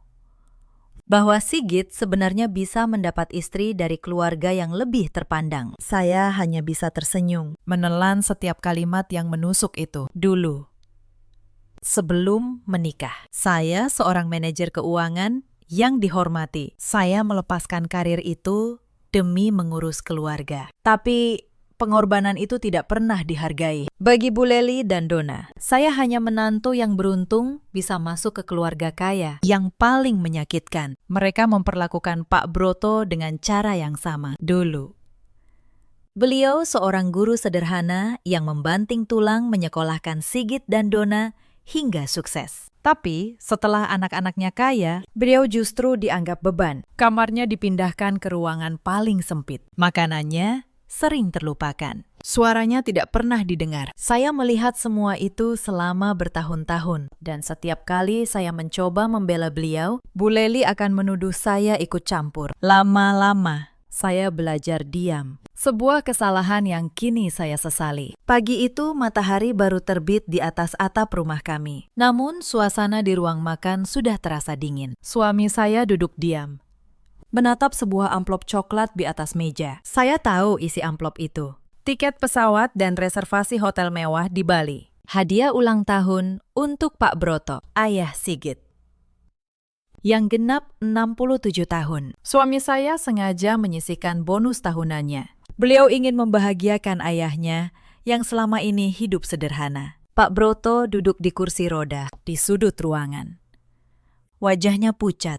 bahwa Sigit sebenarnya bisa mendapat istri dari keluarga yang lebih terpandang. Saya hanya bisa tersenyum, menelan setiap kalimat yang menusuk itu. Dulu, sebelum menikah, saya seorang manajer keuangan yang dihormati. Saya melepaskan karir itu demi mengurus keluarga. Tapi pengorbanan itu tidak pernah dihargai. Bagi Bu Leli dan Dona, saya hanya menantu yang beruntung bisa masuk ke keluarga kaya. Yang paling menyakitkan, mereka memperlakukan Pak Broto dengan cara yang sama. Dulu, beliau seorang guru sederhana yang membanting tulang menyekolahkan Sigit dan Dona hingga sukses. Tapi setelah anak-anaknya kaya, beliau justru dianggap beban. Kamarnya dipindahkan ke ruangan paling sempit. Makanannya sering terlupakan. Suaranya tidak pernah didengar. Saya melihat semua itu selama bertahun-tahun. Dan setiap kali saya mencoba membela beliau, Bu Leli akan menuduh saya ikut campur. Lama-lama, saya belajar diam. Sebuah kesalahan yang kini saya sesali. Pagi itu matahari baru terbit di atas atap rumah kami. Namun suasana di ruang makan sudah terasa dingin. Suami saya duduk diam, menatap sebuah amplop coklat di atas meja. Saya tahu isi amplop itu. Tiket pesawat dan reservasi hotel mewah di Bali. Hadiah ulang tahun untuk Pak Broto, ayah Sigit, yang genap 67 tahun. Suami saya sengaja menyisihkan bonus tahunannya. Beliau ingin membahagiakan ayahnya yang selama ini hidup sederhana. Pak Broto duduk di kursi roda di sudut ruangan. Wajahnya pucat.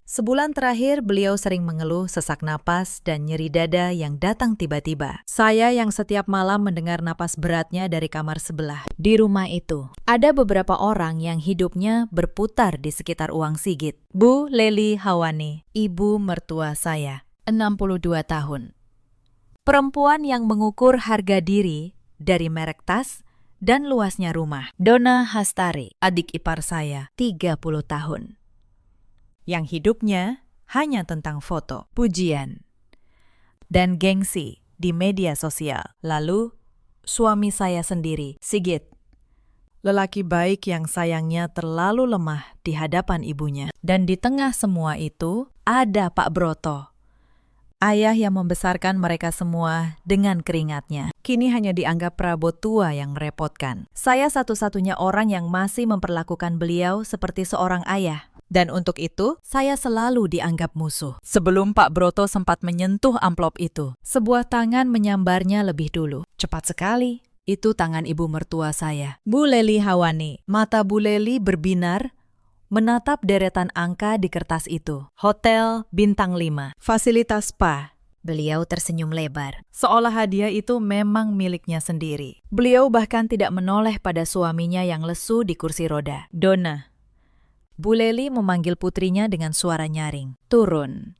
Sebulan terakhir beliau sering mengeluh sesak napas dan nyeri dada yang datang tiba-tiba. Saya yang setiap malam mendengar napas beratnya dari kamar sebelah. Di rumah itu, ada beberapa orang yang hidupnya berputar di sekitar uang Sigit. Bu Leli Hawani, ibu mertua saya, 62 tahun. Perempuan yang mengukur harga diri dari merek tas dan luasnya rumah. Dona Hastari, adik ipar saya, 30 tahun. Yang hidupnya hanya tentang foto, pujian, dan gengsi di media sosial. Lalu, suami saya sendiri, Sigit, lelaki baik yang sayangnya terlalu lemah di hadapan ibunya. Dan di tengah semua itu, ada Pak Broto, ayah yang membesarkan mereka semua dengan keringatnya. kini hanya dianggap perabot tua yang merepotkan. Saya satu-satunya orang yang masih memperlakukan beliau seperti seorang ayah. Dan untuk itu, saya selalu dianggap musuh. Sebelum Pak Broto sempat menyentuh amplop itu, sebuah tangan menyambarnya lebih dulu. Cepat sekali. Itu tangan ibu mertua saya, Bu Leli Hawani. Mata Bu Leli berbinar, menatap deretan angka di kertas itu. Hotel Bintang 5, fasilitas spa. Beliau tersenyum lebar, seolah hadiah itu memang miliknya sendiri. Beliau bahkan tidak menoleh pada suaminya yang lesu di kursi roda. Donna. Bu Leli memanggil putrinya dengan suara nyaring. Turun.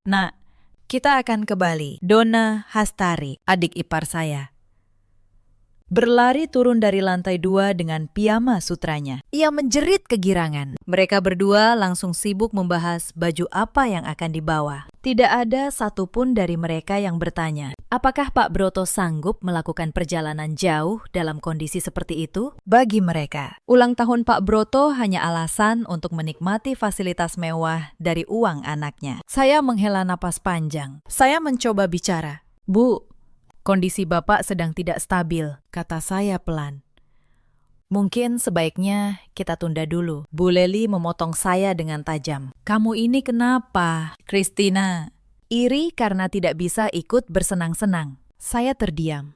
Nak, kita akan ke Bali. Donna Hastari, adik ipar saya, berlari turun dari lantai 2 dengan piyama sutranya. Ia menjerit kegirangan. Mereka berdua langsung sibuk membahas baju apa yang akan dibawa. Tidak ada satupun dari mereka yang bertanya, apakah Pak Broto sanggup melakukan perjalanan jauh dalam kondisi seperti itu? Bagi mereka, ulang tahun Pak Broto hanya alasan untuk menikmati fasilitas mewah dari uang anaknya. Saya menghela napas panjang. Saya mencoba bicara. Bu, kondisi Bapak sedang tidak stabil, kata saya pelan. Mungkin sebaiknya kita tunda dulu. Bu Leli memotong saya dengan tajam. Kamu ini kenapa, Christina? Iri karena tidak bisa ikut bersenang-senang. Saya terdiam.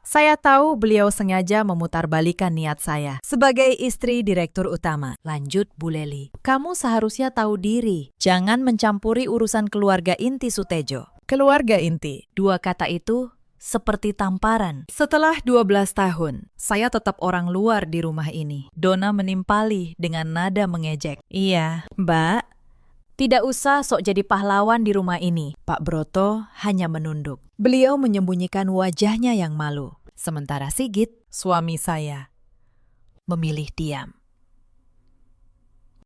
Saya tahu beliau sengaja memutarbalikan niat saya. Sebagai istri direktur utama, lanjut Bu Leli, kamu seharusnya tahu diri. Jangan mencampuri urusan keluarga inti Sutejo. Keluarga inti, dua kata itu seperti tamparan. Setelah 12 tahun, saya tetap orang luar di rumah ini. Donna menimpali dengan nada mengejek. Iya, Mbak. Tidak usah sok jadi pahlawan di rumah ini. Pak Broto hanya menunduk. Beliau menyembunyikan wajahnya yang malu. Sementara Sigit, suami saya, memilih diam.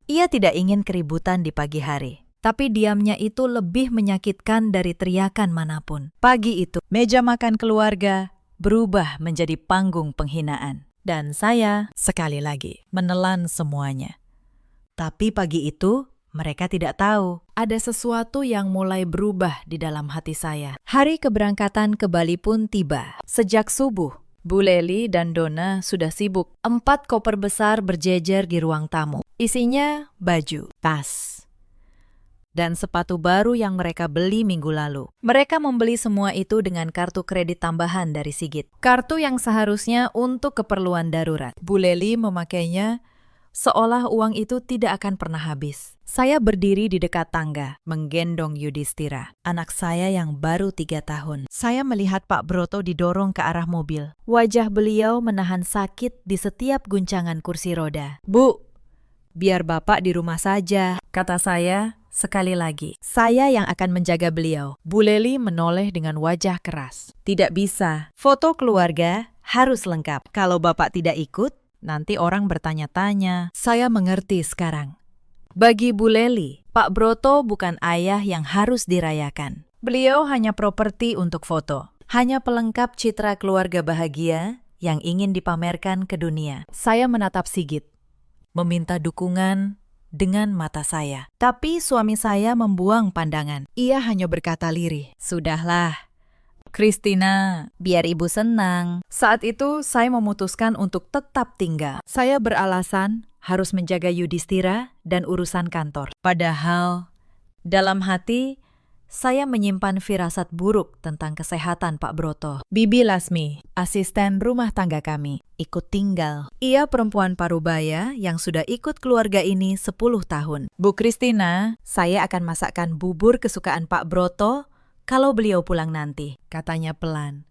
Ia tidak ingin keributan di pagi hari. Tapi diamnya itu lebih menyakitkan dari teriakan manapun. Pagi itu, meja makan keluarga berubah menjadi panggung penghinaan. Dan saya, sekali lagi, menelan semuanya. Tapi pagi itu, mereka tidak tahu. Ada sesuatu yang mulai berubah di dalam hati saya. Hari keberangkatan ke Bali pun tiba. Sejak subuh, Bu Leli dan Donna sudah sibuk. 4 koper besar berjejer di ruang tamu. Isinya baju, tas, dan sepatu baru yang mereka beli minggu lalu. Mereka membeli semua itu dengan kartu kredit tambahan dari Sigit. Kartu yang seharusnya untuk keperluan darurat. Bu Leli memakainya seolah uang itu tidak akan pernah habis. Saya berdiri di dekat tangga, menggendong Yudhistira, anak saya yang baru 3 tahun. Saya melihat Pak Broto didorong ke arah mobil. Wajah beliau menahan sakit di setiap guncangan kursi roda. Bu, biar Bapak di rumah saja, kata saya. Sekali lagi, saya yang akan menjaga beliau. Bu Leli menoleh dengan wajah keras. Tidak bisa. Foto keluarga harus lengkap. Kalau Bapak tidak ikut, nanti orang bertanya-tanya. Saya mengerti sekarang. Bagi Bu Leli, Pak Broto bukan ayah yang harus dirayakan. Beliau hanya properti untuk foto. Hanya pelengkap citra keluarga bahagia yang ingin dipamerkan ke dunia. Saya menatap Sigit, meminta dukungan dengan mata saya. Tapi suami saya membuang pandangan. Ia hanya berkata lirih, "Sudahlah, Christina, biar ibu senang." Saat itu saya memutuskan untuk tetap tinggal. Saya beralasan harus menjaga Yudhistira dan urusan kantor. Padahal dalam hati saya menyimpan firasat buruk tentang kesehatan Pak Broto. Bibi Lasmi, asisten rumah tangga kami, ikut tinggal. Ia perempuan parubaya yang sudah ikut keluarga ini 10 tahun. Bu Christina, saya akan masakkan bubur kesukaan Pak Broto kalau beliau pulang nanti, katanya pelan.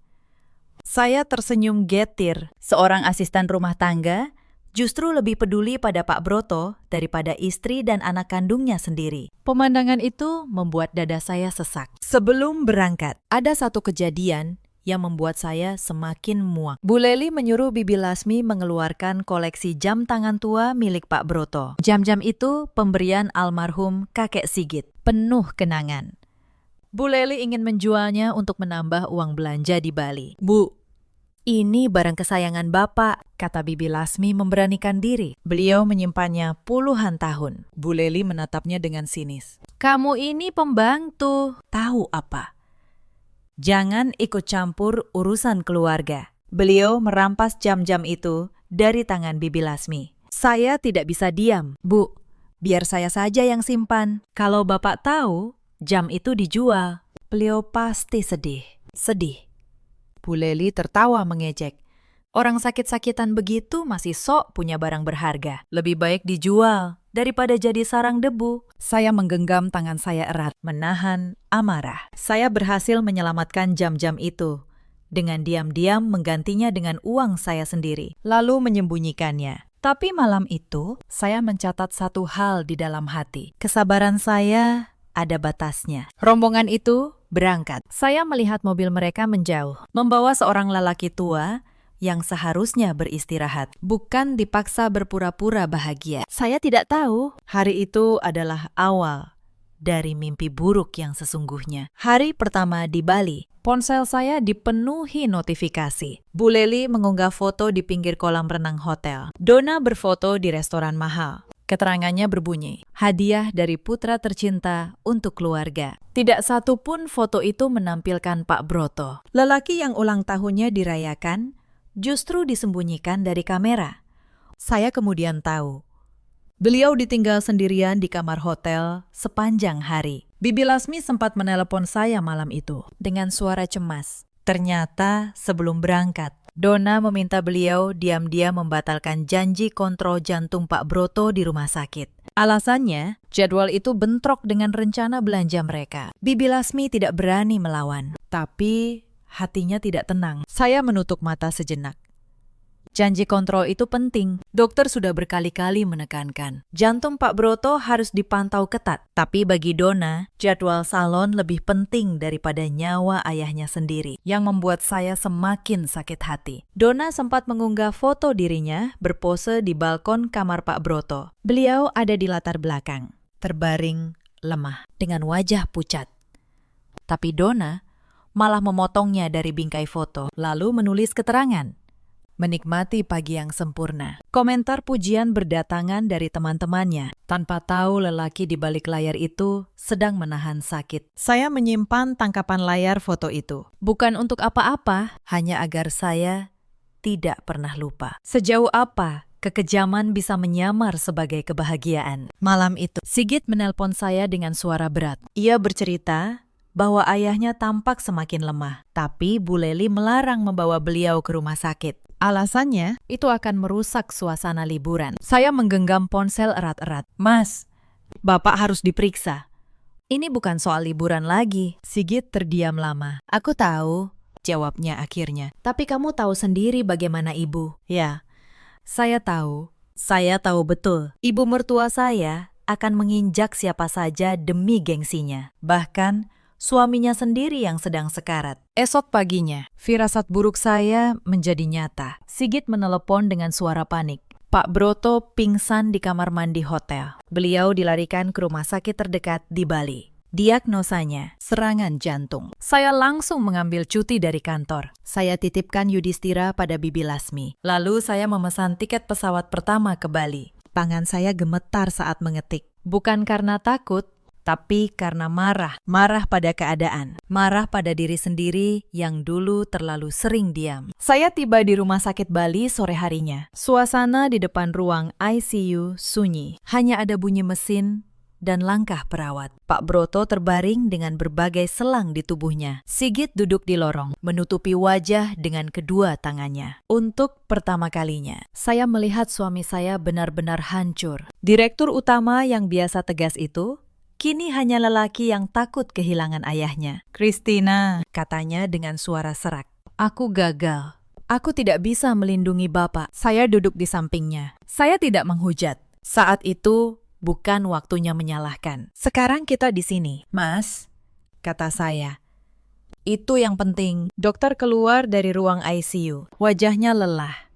Saya tersenyum getir. Seorang asisten rumah tangga justru lebih peduli pada Pak Broto daripada istri dan anak kandungnya sendiri. Pemandangan itu membuat dada saya sesak. Sebelum berangkat, ada satu kejadian yang membuat saya semakin muak. Bu Leli menyuruh Bibi Lasmi mengeluarkan koleksi jam tangan tua milik Pak Broto. Jam-jam itu pemberian almarhum kakek Sigit, penuh kenangan. Bu Leli ingin menjualnya untuk menambah uang belanja di Bali. Bu, ini barang kesayangan Bapak, kata Bibi Lasmi memberanikan diri. Beliau menyimpannya puluhan tahun. Bu Leli menatapnya dengan sinis. Kamu ini pembantu. Tahu apa? Jangan ikut campur urusan keluarga. Beliau merampas jam-jam itu dari tangan Bibi Lasmi. Saya tidak bisa diam, Bu. Biar saya saja yang simpan. Kalau Bapak tahu, jam itu dijual. Beliau pasti sedih. Sedih. Bu Leli tertawa mengejek. Orang sakit-sakitan begitu masih sok punya barang berharga. Lebih baik dijual daripada jadi sarang debu. Saya menggenggam tangan saya erat, menahan amarah. Saya berhasil menyelamatkan jam-jam itu. Dengan diam-diam menggantinya dengan uang saya sendiri, lalu menyembunyikannya. Tapi malam itu, saya mencatat satu hal di dalam hati. Kesabaran saya ada batasnya. Rombongan itu berangkat. Saya melihat mobil mereka menjauh, membawa seorang lelaki tua yang seharusnya beristirahat, bukan dipaksa berpura-pura bahagia. Saya tidak tahu hari itu adalah awal dari mimpi buruk yang sesungguhnya. Hari pertama di Bali, ponsel saya dipenuhi notifikasi. Bu Leli mengunggah foto di pinggir kolam renang hotel. Donna berfoto di restoran mahal. Keterangannya berbunyi, hadiah dari putra tercinta untuk keluarga. Tidak satu pun foto itu menampilkan Pak Broto. Lelaki yang ulang tahunnya dirayakan justru disembunyikan dari kamera. Saya kemudian tahu, beliau ditinggal sendirian di kamar hotel sepanjang hari. Bibi Lasmi sempat menelepon saya malam itu dengan suara cemas. Ternyata sebelum berangkat, Donna meminta beliau diam-diam membatalkan janji kontrol jantung Pak Broto di rumah sakit. Alasannya, jadwal itu bentrok dengan rencana belanja mereka. Bibi Lasmi tidak berani melawan, tapi hatinya tidak tenang. Saya menutup mata sejenak. Janji kontrol itu penting. Dokter sudah berkali-kali menekankan. Jantung Pak Broto harus dipantau ketat. Tapi bagi Donna, jadwal salon lebih penting daripada nyawa ayahnya sendiri, yang membuat saya semakin sakit hati. Donna sempat mengunggah foto dirinya berpose di balkon kamar Pak Broto. Beliau ada di latar belakang, terbaring lemah, dengan wajah pucat. Tapi Donna malah memotongnya dari bingkai foto, lalu menulis keterangan. Menikmati pagi yang sempurna. Komentar pujian berdatangan dari teman-temannya, tanpa tahu lelaki di balik layar itu sedang menahan sakit. Saya menyimpan tangkapan layar foto itu. Bukan untuk apa-apa, hanya agar saya tidak pernah lupa. Sejauh apa kekejaman bisa menyamar sebagai kebahagiaan. Malam itu, Sigit menelpon saya dengan suara berat. Ia bercerita bahwa ayahnya tampak semakin lemah, tapi Bu Leli melarang membawa beliau ke rumah sakit. Alasannya, itu akan merusak suasana liburan. Saya menggenggam ponsel erat-erat. Mas, Bapak harus diperiksa. Ini bukan soal liburan lagi. Sigit terdiam lama. Aku tahu, jawabnya akhirnya. Tapi kamu tahu sendiri bagaimana ibu. Ya, saya tahu. Saya tahu betul. Ibu mertua saya akan menginjak siapa saja demi gengsinya. Bahkan suaminya sendiri yang sedang sekarat. Esok paginya, firasat buruk saya menjadi nyata. Sigit menelepon dengan suara panik. Pak Broto pingsan di kamar mandi hotel. Beliau dilarikan ke rumah sakit terdekat di Bali. Diagnosanya, serangan jantung. Saya langsung mengambil cuti dari kantor. Saya titipkan Yudhistira pada Bibi Lasmi. Lalu saya memesan tiket pesawat pertama ke Bali. Tangan saya gemetar saat mengetik. Bukan karena takut, tapi karena marah pada keadaan, marah pada diri sendiri yang dulu terlalu sering diam. Saya tiba di rumah sakit Bali sore harinya. Suasana di depan ruang ICU sunyi. Hanya ada bunyi mesin dan langkah perawat. Pak Broto terbaring dengan berbagai selang di tubuhnya. Sigit duduk di lorong, menutupi wajah dengan kedua tangannya. Untuk pertama kalinya, saya melihat suami saya benar-benar hancur. Direktur utama yang biasa tegas itu kini hanya lelaki yang takut kehilangan ayahnya. Christina, katanya dengan suara serak. Aku gagal. Aku tidak bisa melindungi Bapak. Saya duduk di sampingnya. Saya tidak menghujat. Saat itu bukan waktunya menyalahkan. Sekarang kita di sini. Mas, kata saya. Itu yang penting. Dokter keluar dari ruang ICU. Wajahnya lelah.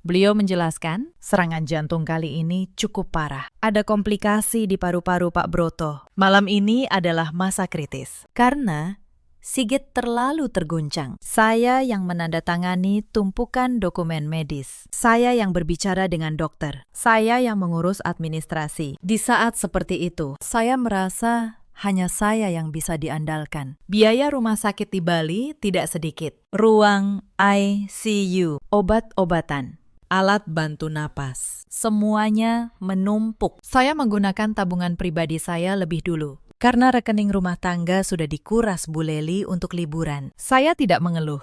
Beliau menjelaskan, serangan jantung kali ini cukup parah. Ada komplikasi di paru-paru Pak Broto. Malam ini adalah masa kritis. Karena Sigit terlalu terguncang. Saya yang menandatangani tumpukan dokumen medis. Saya yang berbicara dengan dokter. Saya yang mengurus administrasi. Di saat seperti itu, saya merasa hanya saya yang bisa diandalkan. Biaya rumah sakit di Bali tidak sedikit. Ruang ICU, obat-obatan, alat bantu napas, semuanya menumpuk. Saya menggunakan tabungan pribadi saya lebih dulu. Karena rekening rumah tangga sudah dikuras Bu Leli untuk liburan. Saya tidak mengeluh.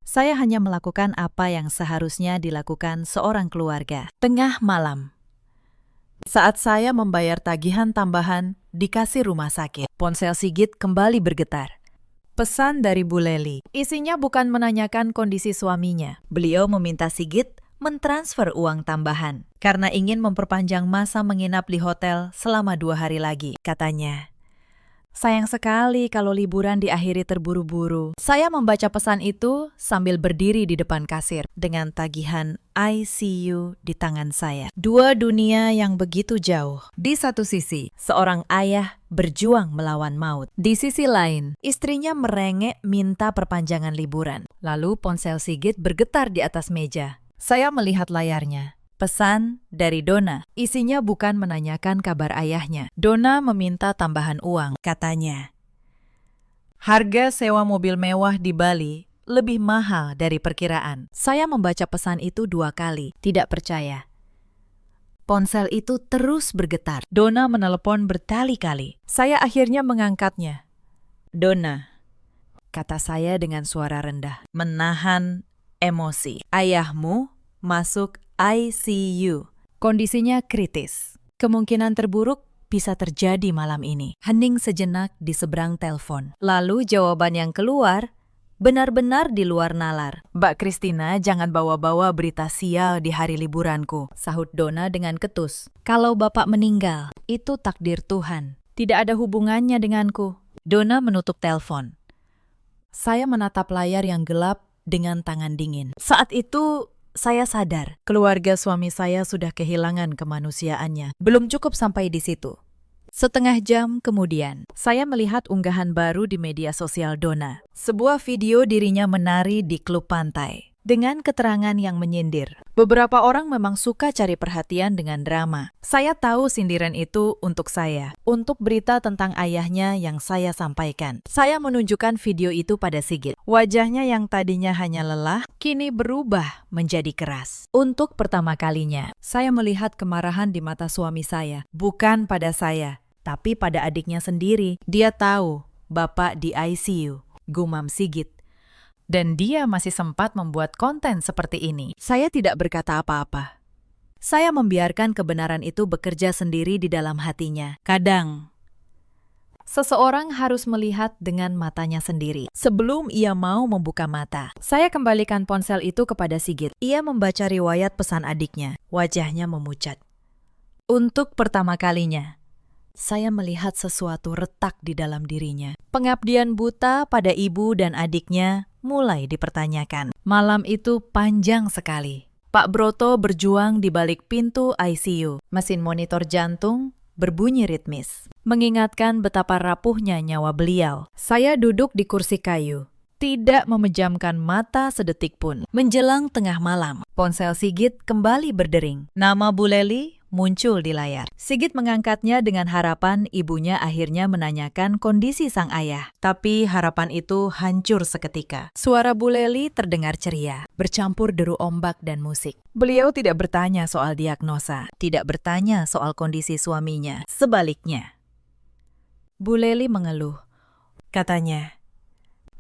Saya hanya melakukan apa yang seharusnya dilakukan seorang keluarga. Tengah malam, saat saya membayar tagihan tambahan di kasir rumah sakit, ponsel Sigit kembali bergetar. Pesan dari Bu Leli. Isinya bukan menanyakan kondisi suaminya. Beliau meminta Sigit mentransfer uang tambahan karena ingin memperpanjang masa menginap di hotel selama 2 hari lagi, katanya. Sayang sekali kalau liburan diakhiri terburu-buru. Saya membaca pesan itu sambil berdiri di depan kasir dengan tagihan ICU di tangan saya. Dua dunia yang begitu jauh. Di satu sisi, seorang ayah berjuang melawan maut. Di sisi lain, istrinya merengek minta perpanjangan liburan. Lalu ponsel Sigit bergetar di atas meja. Saya melihat layarnya. Pesan dari Dona. Isinya bukan menanyakan kabar ayahnya. Dona meminta tambahan uang, katanya. Harga sewa mobil mewah di Bali lebih mahal dari perkiraan. Saya membaca pesan itu 2 kali, tidak percaya. Ponsel itu terus bergetar. Dona menelepon berkali-kali. Saya akhirnya mengangkatnya. Dona, kata saya dengan suara rendah, menahan emosi. Ayahmu masuk ICU. Kondisinya kritis. Kemungkinan terburuk bisa terjadi malam ini. Hening sejenak di seberang telepon. Lalu jawaban yang keluar benar-benar di luar nalar. Mbak Kristina, jangan bawa-bawa berita sial di hari liburanku, sahut Dona dengan ketus. Kalau Bapak meninggal, itu takdir Tuhan. Tidak ada hubungannya denganku. Dona menutup telepon. Saya menatap layar yang gelap dengan tangan dingin. Saat itu saya sadar, keluarga suami saya sudah kehilangan kemanusiaannya. Belum cukup sampai di situ. Setengah jam kemudian, saya melihat unggahan baru di media sosial Dona. Sebuah video dirinya menari di klub pantai, dengan keterangan yang menyindir. Beberapa orang memang suka cari perhatian dengan drama. Saya tahu sindiran itu untuk saya, untuk berita tentang ayahnya yang saya sampaikan. Saya menunjukkan video itu pada Sigit. Wajahnya yang tadinya hanya lelah, kini berubah menjadi keras. Untuk pertama kalinya, saya melihat kemarahan di mata suami saya. Bukan pada saya, tapi pada adiknya sendiri. Dia tahu Bapak di ICU, gumam Sigit. Dan dia masih sempat membuat konten seperti ini. Saya tidak berkata apa-apa. Saya membiarkan kebenaran itu bekerja sendiri di dalam hatinya. Kadang, seseorang harus melihat dengan matanya sendiri sebelum ia mau membuka mata. Saya kembalikan ponsel itu kepada Sigit. Ia membaca riwayat pesan adiknya. Wajahnya memucat. Untuk pertama kalinya, saya melihat sesuatu retak di dalam dirinya. Pengabdian buta pada ibu dan adiknya mulai dipertanyakan. Malam itu panjang sekali. Pak Broto berjuang di balik pintu ICU. Mesin monitor jantung berbunyi ritmis, mengingatkan betapa rapuhnya nyawa beliau. Saya duduk di kursi kayu, tidak memejamkan mata sedetik pun. Menjelang tengah malam, ponsel Sigit kembali berdering. Nama Bu Leli muncul di layar. Sigit mengangkatnya dengan harapan ibunya akhirnya menanyakan kondisi sang ayah. Tapi harapan itu hancur seketika. Suara Bu Leli terdengar ceria, bercampur deru ombak dan musik. Beliau tidak bertanya soal diagnosa, tidak bertanya soal kondisi suaminya. Sebaliknya, Bu Leli mengeluh. Katanya,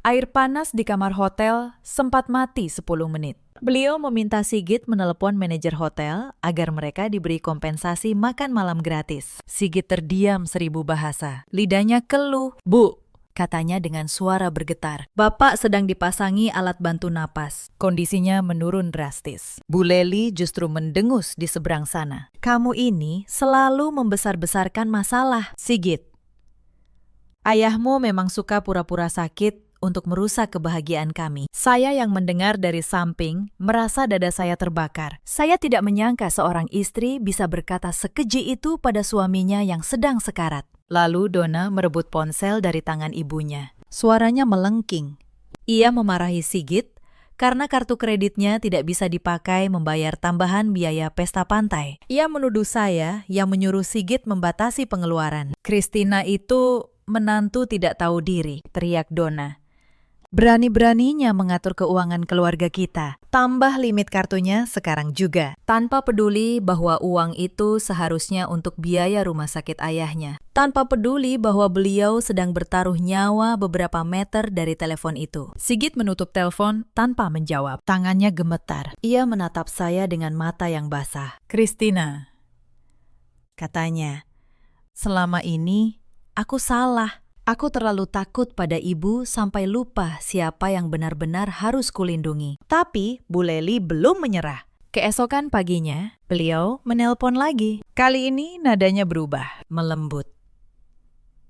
air panas di kamar hotel sempat mati 10 menit. Beliau meminta Sigit menelepon manajer hotel agar mereka diberi kompensasi makan malam gratis. Sigit terdiam 1000 bahasa. Lidahnya keluh. Bu, katanya dengan suara bergetar. Bapak sedang dipasangi alat bantu napas. Kondisinya menurun drastis. Bu Leli justru mendengus di seberang sana. Kamu ini selalu membesar-besarkan masalah, Sigit. Ayahmu memang suka pura-pura sakit untuk merusak kebahagiaan kami. Saya yang mendengar dari samping merasa dada saya terbakar. Saya tidak menyangka seorang istri bisa berkata sekeji itu pada suaminya yang sedang sekarat. Lalu Dona merebut ponsel dari tangan ibunya. Suaranya melengking. Ia memarahi Sigit karena kartu kreditnya tidak bisa dipakai membayar tambahan biaya pesta pantai. Ia menuduh saya yang menyuruh Sigit membatasi pengeluaran. Christina itu menantu tidak tahu diri, teriak Donna. Berani-beraninya mengatur keuangan keluarga kita. Tambah limit kartunya sekarang juga. Tanpa peduli bahwa uang itu seharusnya untuk biaya rumah sakit ayahnya. Tanpa peduli bahwa beliau sedang bertaruh nyawa beberapa meter dari telepon itu. Sigit menutup telepon tanpa menjawab. Tangannya gemetar. Ia menatap saya dengan mata yang basah. Christina, katanya, selama ini aku salah. Aku terlalu takut pada ibu sampai lupa siapa yang benar-benar harus kulindungi. Tapi Bu Lely belum menyerah. Keesokan paginya, beliau menelpon lagi. Kali ini nadanya berubah, melembut.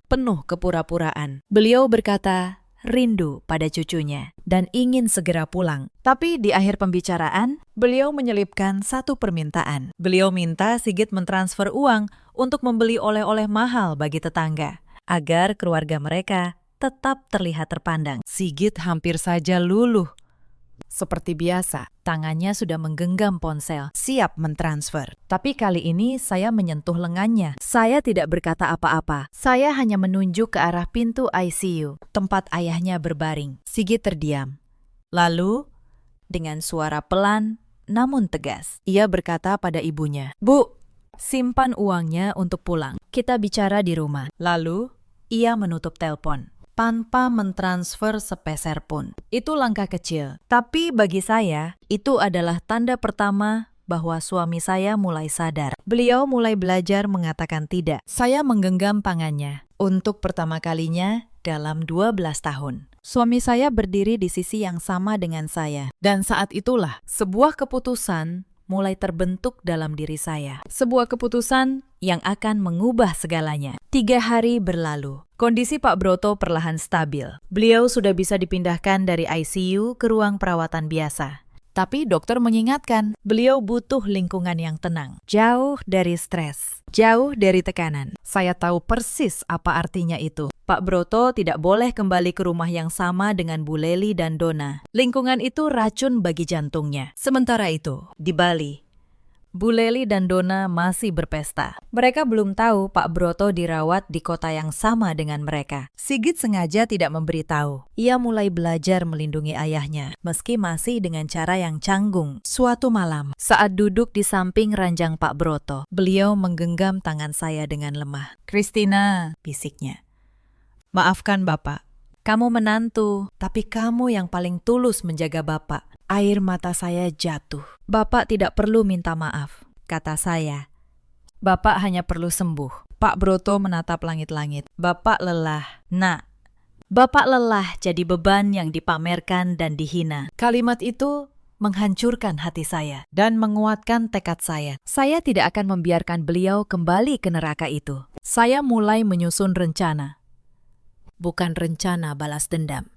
Penuh kepura-puraan. Beliau berkata rindu pada cucunya dan ingin segera pulang. Tapi di akhir pembicaraan, beliau menyelipkan satu permintaan. Beliau minta Sigit mentransfer uang untuk membeli oleh-oleh mahal bagi tetangga, agar keluarga mereka tetap terlihat terpandang. Sigit hampir saja luluh. Seperti biasa, tangannya sudah menggenggam ponsel, siap mentransfer. Tapi kali ini saya menyentuh lengannya. Saya tidak berkata apa-apa. Saya hanya menunjuk ke arah pintu ICU, tempat ayahnya berbaring. Sigit terdiam. Lalu, dengan suara pelan namun tegas, ia berkata pada ibunya, "Bu, simpan uangnya untuk pulang. Kita bicara di rumah." Lalu, ia menutup telepon tanpa mentransfer sepeser pun. Itu langkah kecil, tapi bagi saya itu adalah tanda pertama bahwa suami saya mulai sadar. Beliau mulai belajar mengatakan tidak. Saya menggenggam tangannya untuk pertama kalinya dalam 12 tahun. Suami saya berdiri di sisi yang sama dengan saya. Dan saat itulah sebuah keputusan mulai terbentuk dalam diri saya. Sebuah keputusan yang akan mengubah segalanya. 3 hari berlalu. Kondisi Pak Broto perlahan stabil. Beliau sudah bisa dipindahkan dari ICU ke ruang perawatan biasa. Tapi dokter mengingatkan, beliau butuh lingkungan yang tenang. Jauh dari stres, jauh dari tekanan. Saya tahu persis apa artinya itu. Pak Broto tidak boleh kembali ke rumah yang sama dengan Bu Lely dan Donna. Lingkungan itu racun bagi jantungnya. Sementara itu, di Bali, Bu Lely dan Donna masih berpesta. Mereka belum tahu Pak Broto dirawat di kota yang sama dengan mereka. Sigit sengaja tidak memberitahu. Ia mulai belajar melindungi ayahnya, meski masih dengan cara yang canggung. Suatu malam, saat duduk di samping ranjang Pak Broto, beliau menggenggam tangan saya dengan lemah. "Christina," bisiknya. "Maafkan Bapak. Kamu menantu, tapi kamu yang paling tulus menjaga Bapak." Air mata saya jatuh. "Bapak tidak perlu minta maaf," kata saya. "Bapak hanya perlu sembuh." Pak Broto menatap langit-langit. "Bapak lelah, Nak. Bapak lelah jadi beban yang dipamerkan dan dihina." Kalimat itu menghancurkan hati saya dan menguatkan tekad saya. Saya tidak akan membiarkan beliau kembali ke neraka itu. Saya mulai menyusun rencana. Bukan rencana balas dendam,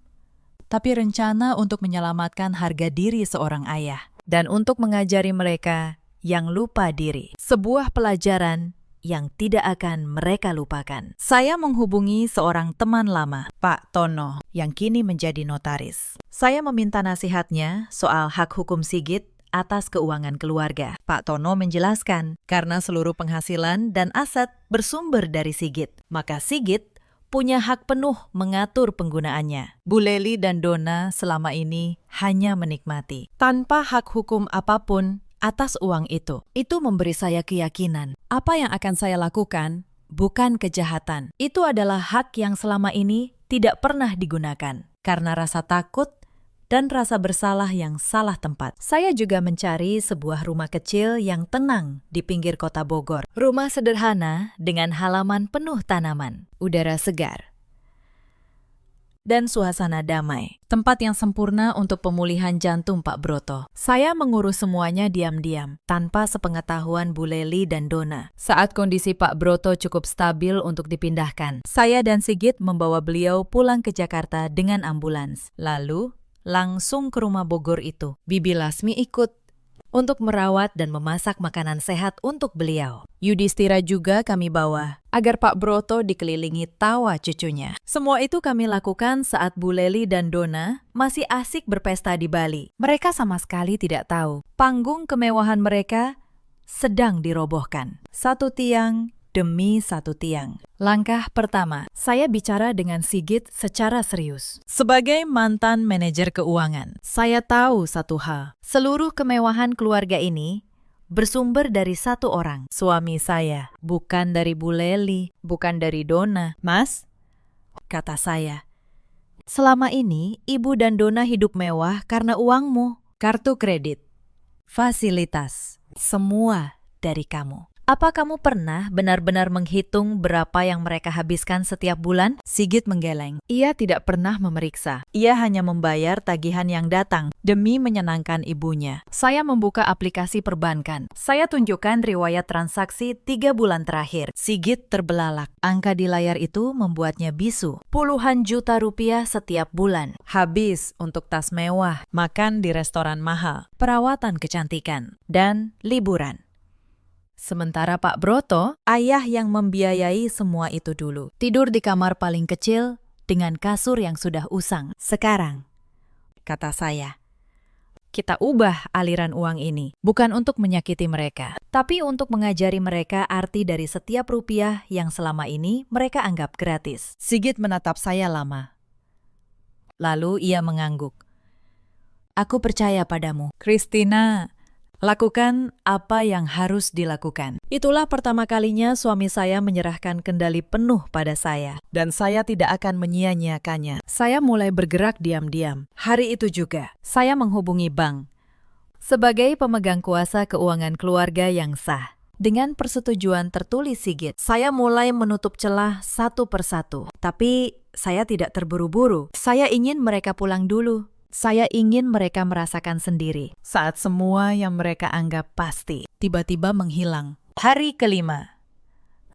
tapi rencana untuk menyelamatkan harga diri seorang ayah dan untuk mengajari mereka yang lupa diri sebuah pelajaran yang tidak akan mereka lupakan. Saya menghubungi seorang teman lama, Pak Tono, yang kini menjadi notaris. Saya meminta nasihatnya soal hak hukum Sigit atas keuangan keluarga. Pak Tono menjelaskan, karena seluruh penghasilan dan aset bersumber dari Sigit, maka Sigit punya hak penuh mengatur penggunaannya. Bu Lely dan Donna selama ini hanya menikmati, tanpa hak hukum apapun atas uang itu. Itu memberi saya keyakinan. Apa yang akan saya lakukan bukan kejahatan. Itu adalah hak yang selama ini tidak pernah digunakan. Karena rasa takut dan rasa bersalah yang salah tempat. Saya juga mencari sebuah rumah kecil yang tenang di pinggir kota Bogor. Rumah sederhana dengan halaman penuh tanaman, udara segar, dan suasana damai. Tempat yang sempurna untuk pemulihan jantung Pak Broto. Saya mengurus semuanya diam-diam, tanpa sepengetahuan Bu Lely dan Donna. Saat kondisi Pak Broto cukup stabil untuk dipindahkan, saya dan Sigit membawa beliau pulang ke Jakarta dengan ambulans. Lalu langsung ke rumah Bogor itu. Bibi Lasmi ikut. untuk merawat dan memasak makanan sehat untuk beliau. Yudhistira juga kami bawa, agar Pak Broto dikelilingi tawa cucunya. Semua itu kami lakukan saat Bu Leli dan Dona masih asik berpesta di Bali. Mereka sama sekali tidak tahu, panggung kemewahan mereka sedang dirobohkan. Satu tiang demi satu tiang. Langkah pertama, saya bicara dengan Sigit secara serius. Sebagai mantan manajer keuangan, saya tahu satu hal. Seluruh kemewahan keluarga ini bersumber dari satu orang, suami saya. Bukan dari Bu Leli, bukan dari Dona. Mas, kata saya, selama ini Ibu dan Dona hidup mewah karena uangmu, kartu kredit, fasilitas, semua dari kamu. Apa kamu pernah benar-benar menghitung berapa yang mereka habiskan setiap bulan? Sigit menggeleng. Ia tidak pernah memeriksa. Ia hanya membayar tagihan yang datang demi menyenangkan ibunya. Saya membuka aplikasi perbankan. Saya tunjukkan riwayat transaksi 3 bulan terakhir. Sigit terbelalak. Angka di layar itu membuatnya bisu. Puluhan juta rupiah setiap bulan. Habis untuk tas mewah, makan di restoran mahal, perawatan kecantikan, dan liburan. Sementara Pak Broto, ayah yang membiayai semua itu dulu. Tidur di kamar paling kecil dengan kasur yang sudah usang. Sekarang, kata saya, kita ubah aliran uang ini. Bukan untuk menyakiti mereka, tapi untuk mengajari mereka arti dari setiap rupiah yang selama ini mereka anggap gratis. Sigit menatap saya lama. Lalu ia mengangguk. Aku percaya padamu, Christina. Lakukan apa yang harus dilakukan. Itulah pertama kalinya suami saya menyerahkan kendali penuh pada saya. Dan saya tidak akan menyia-nyiakannya. Saya mulai bergerak diam-diam. Hari itu juga, saya menghubungi bank. Sebagai pemegang kuasa keuangan keluarga yang sah. Dengan persetujuan tertulis Sigit, saya mulai menutup celah satu persatu. Tapi saya tidak terburu-buru. Saya ingin mereka pulang dulu. Saya ingin mereka merasakan sendiri saat semua yang mereka anggap pasti tiba-tiba menghilang. Hari kelima.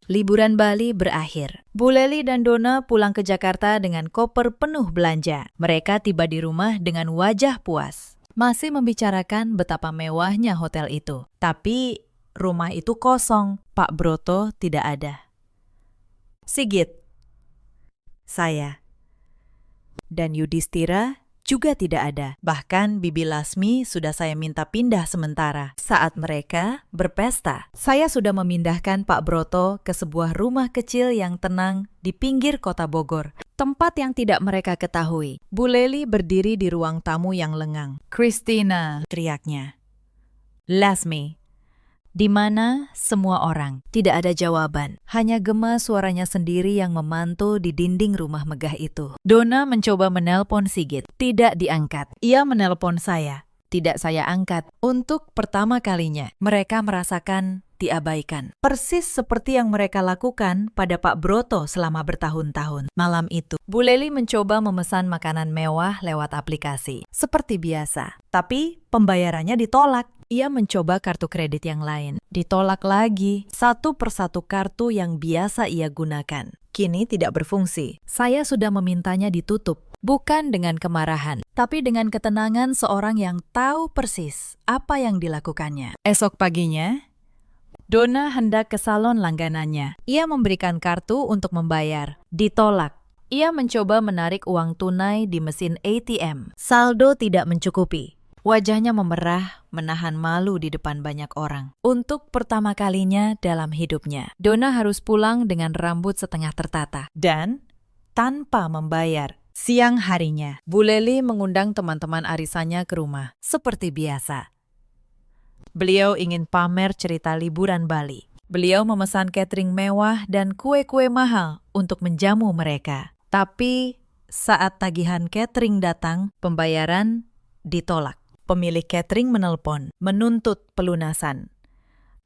Liburan Bali berakhir. Bu Leli dan Dona pulang ke Jakarta dengan koper penuh belanja. Mereka tiba di rumah dengan wajah puas. Masih membicarakan betapa mewahnya hotel itu. Tapi rumah itu kosong. Pak Broto tidak ada. Sigit, saya, dan Yudhistira juga tidak ada. Bahkan Bibi Lasmi sudah saya minta pindah sementara. Saat mereka berpesta, saya sudah memindahkan Pak Broto ke sebuah rumah kecil yang tenang di pinggir kota Bogor. Tempat yang tidak mereka ketahui. Bu Leli berdiri di ruang tamu yang lengang. Christina, teriaknya. Lasmi, di mana semua orang? Tidak ada jawaban. Hanya gema suaranya sendiri yang memantul di dinding rumah megah itu. Dona mencoba menelpon Sigit. Tidak diangkat. Ia menelpon saya. Tidak saya angkat. Untuk pertama kalinya, mereka merasakan diabaikan. Persis seperti yang mereka lakukan pada Pak Broto selama bertahun-tahun. Malam itu, Bu Leli mencoba memesan makanan mewah lewat aplikasi. Seperti biasa. Tapi pembayarannya ditolak. Ia mencoba kartu kredit yang lain. Ditolak lagi. Satu persatu kartu yang biasa ia gunakan. Kini tidak berfungsi. Saya sudah memintanya ditutup. Bukan dengan kemarahan, tapi dengan ketenangan seorang yang tahu persis apa yang dilakukannya. Esok paginya, Dona hendak ke salon langganannya. Ia memberikan kartu untuk membayar. Ditolak. Ia mencoba menarik uang tunai di mesin ATM. Saldo tidak mencukupi. Wajahnya memerah, menahan malu di depan banyak orang. Untuk pertama kalinya dalam hidupnya, Dona harus pulang dengan rambut setengah tertata. Dan tanpa membayar. Siang harinya, Bu Leli mengundang teman-teman arisannya ke rumah. Seperti biasa. Beliau ingin pamer cerita liburan Bali. Beliau memesan catering mewah dan kue-kue mahal untuk menjamu mereka. Tapi saat tagihan catering datang, pembayaran ditolak. Pemilik catering menelpon, menuntut pelunasan.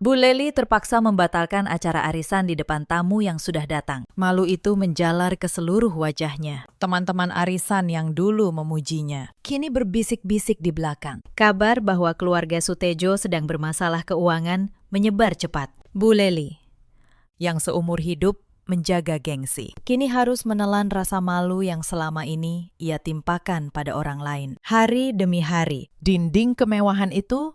Bu Leli terpaksa membatalkan acara arisan di depan tamu yang sudah datang. Malu itu menjalar ke seluruh wajahnya. Teman-teman arisan yang dulu memujinya, kini berbisik-bisik di belakang. Kabar bahwa keluarga Sutejo sedang bermasalah keuangan menyebar cepat. Bu Leli, yang seumur hidup menjaga gengsi, kini harus menelan rasa malu yang selama ini ia timpakan pada orang lain. Hari demi hari, dinding kemewahan itu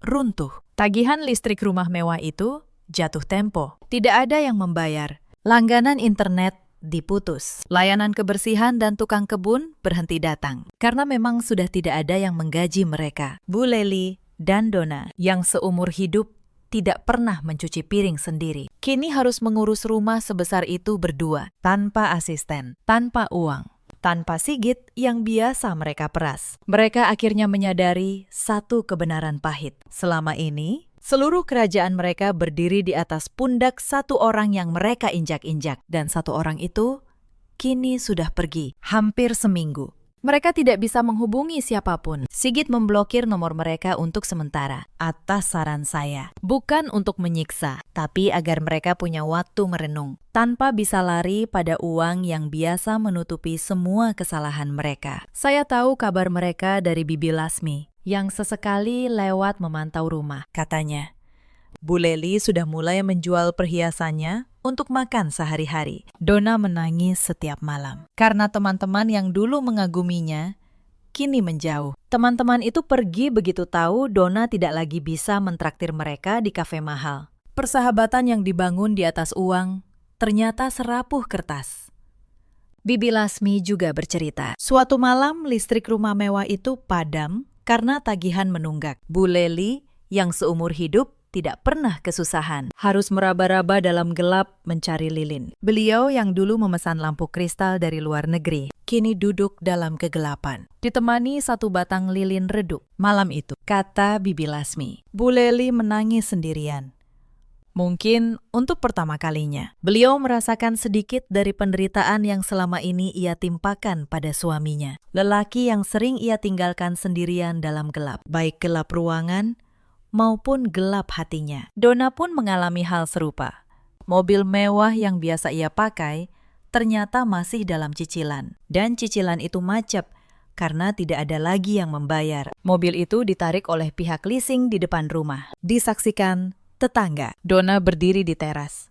runtuh. Tagihan listrik rumah mewah itu jatuh tempo. Tidak ada yang membayar. Langganan internet diputus. Layanan kebersihan dan tukang kebun berhenti datang. Karena memang sudah tidak ada yang menggaji mereka. Bu Lely dan Donna yang seumur hidup tidak pernah mencuci piring sendiri. Kini harus mengurus rumah sebesar itu berdua. Tanpa asisten, tanpa uang, tanpa Sigit yang biasa mereka peras. Mereka akhirnya menyadari satu kebenaran pahit. Selama ini, seluruh kerajaan mereka berdiri di atas pundak satu orang yang mereka injak-injak. Dan satu orang itu kini sudah pergi hampir seminggu. Mereka tidak bisa menghubungi siapapun. Sigit memblokir nomor mereka untuk sementara. Atas saran saya. Bukan untuk menyiksa, tapi agar mereka punya waktu merenung. Tanpa bisa lari pada uang yang biasa menutupi semua kesalahan mereka. Saya tahu kabar mereka dari Bibi Lasmi, yang sesekali lewat memantau rumah. Katanya, Bu Lely sudah mulai menjual perhiasannya untuk makan sehari-hari. Donna menangis setiap malam. Karena teman-teman yang dulu mengaguminya, kini menjauh. Teman-teman itu pergi begitu tahu Donna tidak lagi bisa mentraktir mereka di kafe mahal. Persahabatan yang dibangun di atas uang ternyata serapuh kertas. Bibi Lasmi juga bercerita. Suatu malam listrik rumah mewah itu padam karena tagihan menunggak. Bu Lely yang seumur hidup tidak pernah kesusahan, harus meraba-raba dalam gelap mencari lilin. Beliau yang dulu memesan lampu kristal dari luar negeri, kini duduk dalam kegelapan, ditemani satu batang lilin redup. Malam itu, kata Bibi Lasmi, Bu Lely menangis sendirian. Mungkin untuk pertama kalinya, beliau merasakan sedikit dari penderitaan yang selama ini ia timpakan pada suaminya. Lelaki yang sering ia tinggalkan sendirian dalam gelap, baik gelap ruangan maupun gelap hatinya. Donna pun mengalami hal serupa. Mobil mewah yang biasa ia pakai ternyata masih dalam cicilan. Dan cicilan itu macet karena tidak ada lagi yang membayar. Mobil itu ditarik oleh pihak leasing di depan rumah. Disaksikan tetangga. Donna berdiri di teras,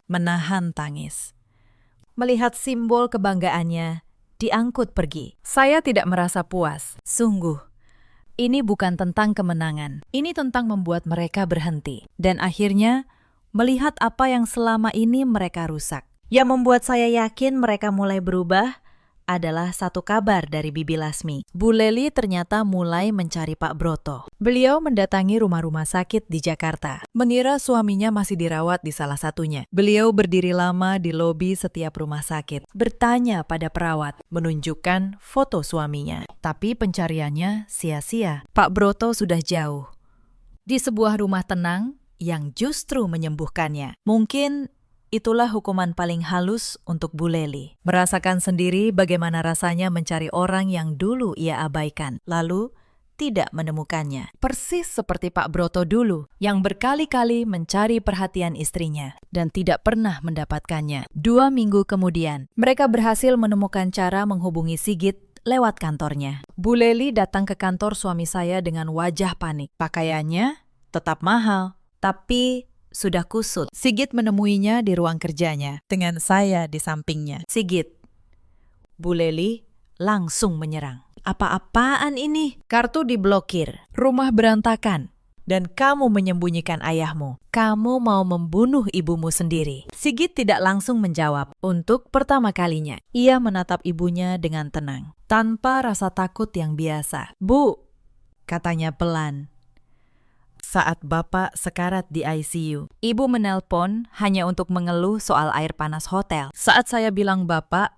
menahan tangis. Melihat simbol kebanggaannya diangkut pergi. Saya tidak merasa puas. Sungguh, ini bukan tentang kemenangan. Ini tentang membuat mereka berhenti. Dan akhirnya, melihat apa yang selama ini mereka rusak. Yang membuat saya yakin mereka mulai berubah adalah satu kabar dari Bibi Lasmi. Bu Lely ternyata mulai mencari Pak Broto. Beliau mendatangi rumah-rumah sakit di Jakarta. Mengira suaminya masih dirawat di salah satunya. Beliau berdiri lama di lobi setiap rumah sakit. Bertanya pada perawat, menunjukkan foto suaminya. Tapi pencariannya sia-sia. Pak Broto sudah jauh. Di sebuah rumah tenang yang justru menyembuhkannya. Mungkin itulah hukuman paling halus untuk Bu Lely. Merasakan sendiri bagaimana rasanya mencari orang yang dulu ia abaikan, lalu tidak menemukannya. Persis seperti Pak Broto dulu, yang berkali-kali mencari perhatian istrinya dan tidak pernah mendapatkannya. 2 minggu kemudian, mereka berhasil menemukan cara menghubungi Sigit lewat kantornya. Bu Lely datang ke kantor suami saya dengan wajah panik. Pakaiannya tetap mahal, tapi sudah kusut. Sigit menemuinya di ruang kerjanya, dengan saya di sampingnya. Sigit, Bu Lely langsung menyerang. Apa-apaan ini? Kartu diblokir, rumah berantakan, dan kamu menyembunyikan ayahmu. Kamu mau membunuh ibumu sendiri. Sigit tidak langsung menjawab. Untuk pertama kalinya, ia menatap ibunya dengan tenang, tanpa rasa takut yang biasa. Bu, katanya pelan. Saat Bapak sekarat di ICU, Ibu menelpon hanya untuk mengeluh soal air panas hotel. Saat saya bilang Bapak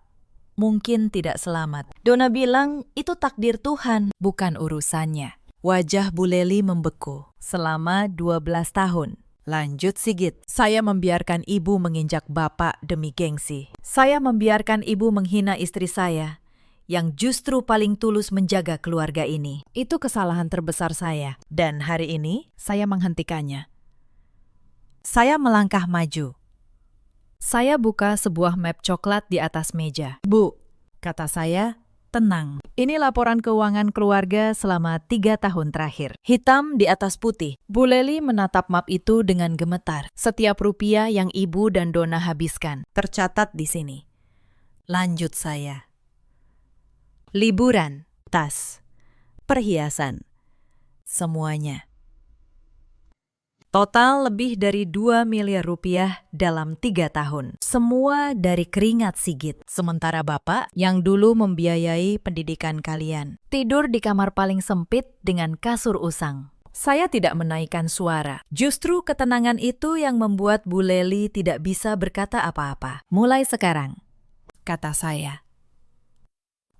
mungkin tidak selamat, Donna bilang itu takdir Tuhan, bukan urusannya. Wajah Bu Lely membeku. Selama 12 tahun. Lanjut Sigit, saya membiarkan Ibu menginjak Bapak demi gengsi. Saya membiarkan Ibu menghina istri saya, yang justru paling tulus menjaga keluarga ini. Itu kesalahan terbesar saya. Dan hari ini, saya menghentikannya. Saya melangkah maju. Saya buka sebuah map coklat di atas meja. Bu, kata saya, tenang. Ini laporan keuangan keluarga selama 3 tahun terakhir. Hitam di atas putih. Bu Lely menatap map itu dengan gemetar. Setiap rupiah yang Ibu dan Donna habiskan tercatat di sini. Lanjut saya. Liburan, tas, perhiasan, semuanya. Total lebih dari 2 miliar rupiah dalam 3 tahun. Semua dari keringat Sigit. Sementara Bapak yang dulu membiayai pendidikan kalian tidur di kamar paling sempit dengan kasur usang. Saya tidak menaikkan suara. Justru ketenangan itu yang membuat Bu Leli tidak bisa berkata apa-apa. Mulai sekarang, kata saya,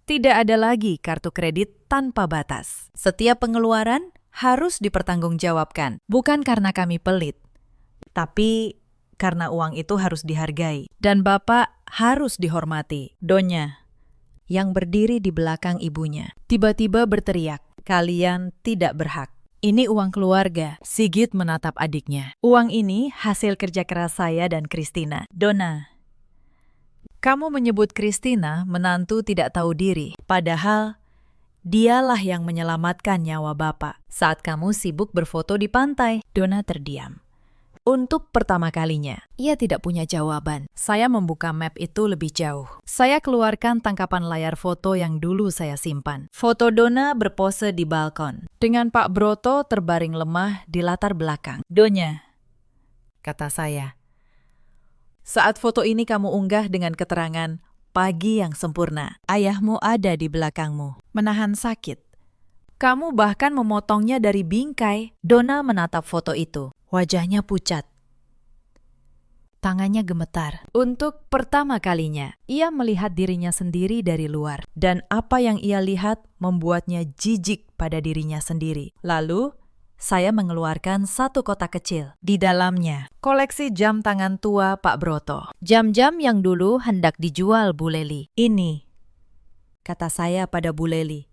tidak ada lagi kartu kredit tanpa batas. Setiap pengeluaran harus dipertanggungjawabkan. Bukan karena kami pelit, tapi karena uang itu harus dihargai. Dan Bapak harus dihormati. Donya, yang berdiri di belakang ibunya, tiba-tiba berteriak, kalian tidak berhak. Ini uang keluarga. Sigit menatap adiknya. Uang ini hasil kerja keras saya dan Kristina. Dona, kamu menyebut Kristina menantu tidak tahu diri. Padahal dialah yang menyelamatkan nyawa Bapak saat kamu sibuk berfoto di pantai. Dona terdiam. Untuk pertama kalinya, ia tidak punya jawaban. Saya membuka map itu lebih jauh. Saya keluarkan tangkapan layar foto yang dulu saya simpan. Foto Dona berpose di balkon, dengan Pak Broto terbaring lemah di latar belakang. Donya, kata saya, saat foto ini kamu unggah dengan keterangan, pagi yang sempurna. Ayahmu ada di belakangmu, menahan sakit. Kamu bahkan memotongnya dari bingkai. Dona menatap foto itu. Wajahnya pucat. Tangannya gemetar. Untuk pertama kalinya, ia melihat dirinya sendiri dari luar. Dan apa yang ia lihat membuatnya jijik pada dirinya sendiri. Lalu, saya mengeluarkan satu kotak kecil. Di dalamnya, koleksi jam tangan tua Pak Broto. Jam-jam yang dulu hendak dijual Bu Leli. Ini, kata saya pada Bu Leli,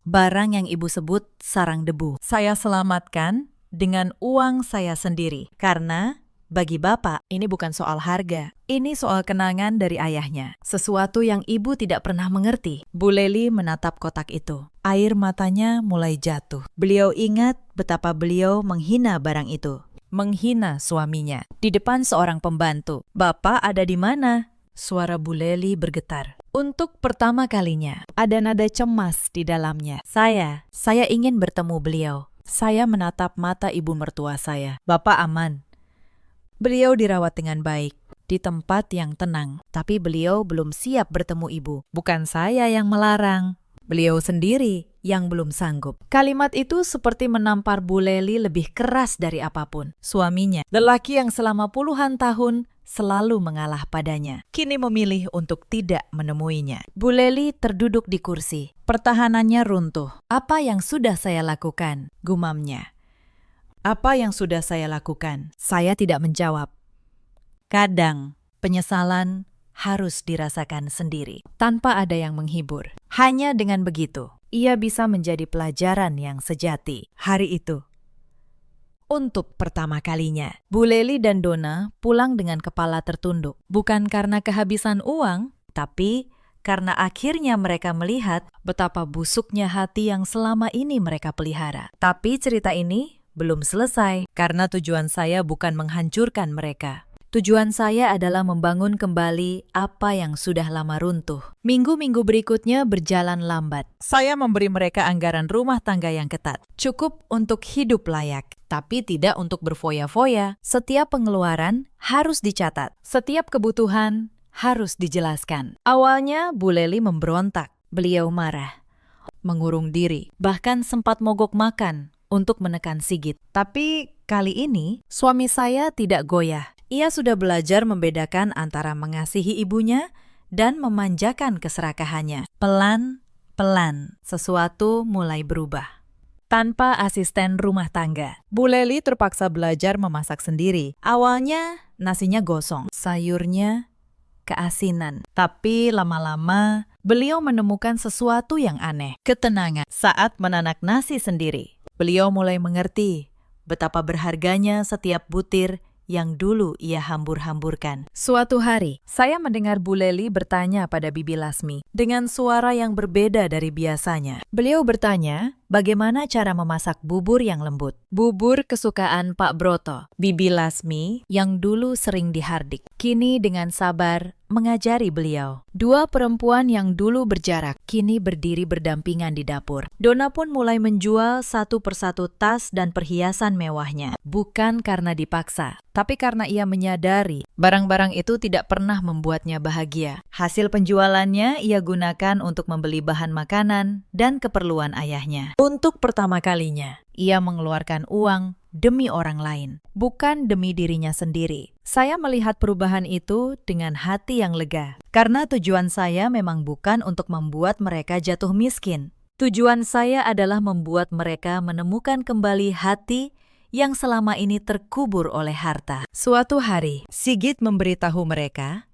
barang yang ibu sebut sarang debu. Saya selamatkan dengan uang saya sendiri. Karena bagi Bapak, ini bukan soal harga. Ini soal kenangan dari ayahnya. Sesuatu yang ibu tidak pernah mengerti. Bu Leli menatap kotak itu. Air matanya mulai jatuh. Beliau ingat betapa beliau menghina barang itu. Menghina suaminya. Di depan seorang pembantu. Bapak ada di mana? Suara Bu Leli bergetar. Untuk pertama kalinya, ada nada cemas di dalamnya. Saya ingin bertemu beliau. Saya menatap mata ibu mertua saya. Bapak aman. Beliau dirawat dengan baik, di tempat yang tenang. Tapi beliau belum siap bertemu ibu. Bukan saya yang melarang. Beliau sendiri yang belum sanggup. Kalimat itu seperti menampar Bu Leli lebih keras dari apapun. Suaminya, lelaki yang selama puluhan tahun selalu mengalah padanya, kini memilih untuk tidak menemuinya. Bu Leli terduduk di kursi. Pertahanannya runtuh. Apa yang sudah saya lakukan? Gumamnya. Apa yang sudah saya lakukan? Saya tidak menjawab. Kadang, penyesalan harus dirasakan sendiri, tanpa ada yang menghibur. Hanya dengan begitu, ia bisa menjadi pelajaran yang sejati. Hari itu, untuk pertama kalinya, Bu Leli dan Dona pulang dengan kepala tertunduk. Bukan karena kehabisan uang, tapi karena akhirnya mereka melihat betapa busuknya hati yang selama ini mereka pelihara. Tapi cerita ini belum selesai, karena tujuan saya bukan menghancurkan mereka. Tujuan saya adalah membangun kembali apa yang sudah lama runtuh. Minggu-minggu berikutnya berjalan lambat. Saya memberi mereka anggaran rumah tangga yang ketat. Cukup untuk hidup layak, tapi tidak untuk berfoya-foya. Setiap pengeluaran harus dicatat. Setiap kebutuhan harus dijelaskan. Awalnya Bu Leli memberontak. Beliau marah, mengurung diri, bahkan sempat mogok makan untuk menekan Sigit. Tapi kali ini suami saya tidak goyah. Ia sudah belajar membedakan antara mengasihi ibunya dan memanjakan keserakahannya. Pelan-pelan, sesuatu mulai berubah. Tanpa asisten rumah tangga, Bu Leli terpaksa belajar memasak sendiri. Awalnya nasinya gosong, sayurnya keasinan. Tapi lama-lama beliau menemukan sesuatu yang aneh. Ketenangan saat menanak nasi sendiri. Beliau mulai mengerti betapa berharganya setiap butir yang dulu ia hambur-hamburkan. Suatu hari, saya mendengar Bu Leli bertanya pada Bibi Lasmi dengan suara yang berbeda dari biasanya. Beliau bertanya, bagaimana cara memasak bubur yang lembut? Bubur kesukaan Pak Broto. Bibi Lasmi yang dulu sering dihardik kini dengan sabar mengajari beliau. Dua perempuan yang dulu berjarak, kini berdiri berdampingan di dapur. Donna pun mulai menjual satu persatu tas dan perhiasan mewahnya. Bukan karena dipaksa, tapi karena ia menyadari barang-barang itu tidak pernah membuatnya bahagia. Hasil penjualannya ia gunakan untuk membeli bahan makanan dan keperluan ayahnya. Untuk pertama kalinya, ia mengeluarkan uang demi orang lain, bukan demi dirinya sendiri. Saya melihat perubahan itu dengan hati yang lega, karena tujuan saya memang bukan untuk membuat mereka jatuh miskin. Tujuan saya adalah membuat mereka menemukan kembali hati yang selama ini terkubur oleh harta. Suatu hari, Sigit memberitahu mereka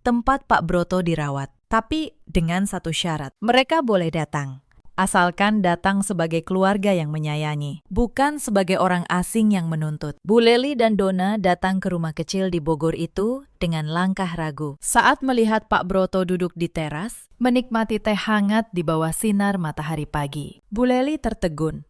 tempat Pak Broto dirawat, tapi dengan satu syarat. Mereka boleh datang, asalkan datang sebagai keluarga yang menyayangi, bukan sebagai orang asing yang menuntut. Bu Leli dan Donna datang ke rumah kecil di Bogor itu dengan langkah ragu. Saat melihat Pak Broto duduk di teras, menikmati teh hangat di bawah sinar matahari pagi, Bu Leli tertegun.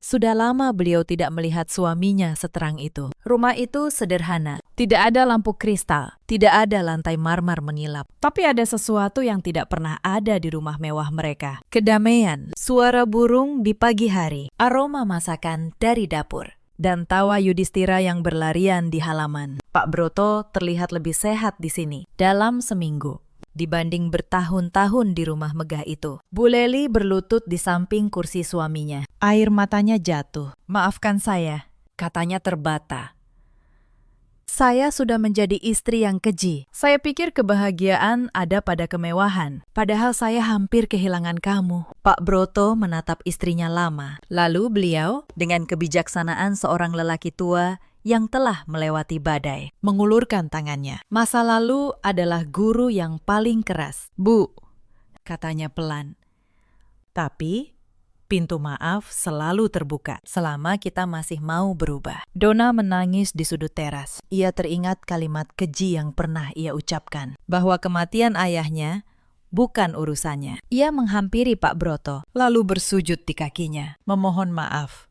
Sudah lama beliau tidak melihat suaminya seterang itu. Rumah itu sederhana, tidak ada lampu kristal, tidak ada lantai marmer mengilap. Tapi ada sesuatu yang tidak pernah ada di rumah mewah mereka. Kedamaian, suara burung di pagi hari, aroma masakan dari dapur, dan tawa Yudhistira yang berlarian di halaman. Pak Broto terlihat lebih sehat di sini dalam seminggu dibanding bertahun-tahun di rumah megah itu. Bu Leli berlutut di samping kursi suaminya. Air matanya jatuh. "Maafkan saya," katanya terbata. "Saya sudah menjadi istri yang keji. Saya pikir kebahagiaan ada pada kemewahan. Padahal saya hampir kehilangan kamu." Pak Broto menatap istrinya lama. Lalu beliau, dengan kebijaksanaan seorang lelaki tua yang telah melewati badai, mengulurkan tangannya. "Masa lalu adalah guru yang paling keras, Bu," katanya pelan. "Tapi pintu maaf selalu terbuka selama kita masih mau berubah." Donna menangis di sudut teras. Ia teringat kalimat keji yang pernah ia ucapkan, bahwa kematian ayahnya bukan urusannya. Ia menghampiri Pak Broto, lalu bersujud di kakinya, memohon maaf.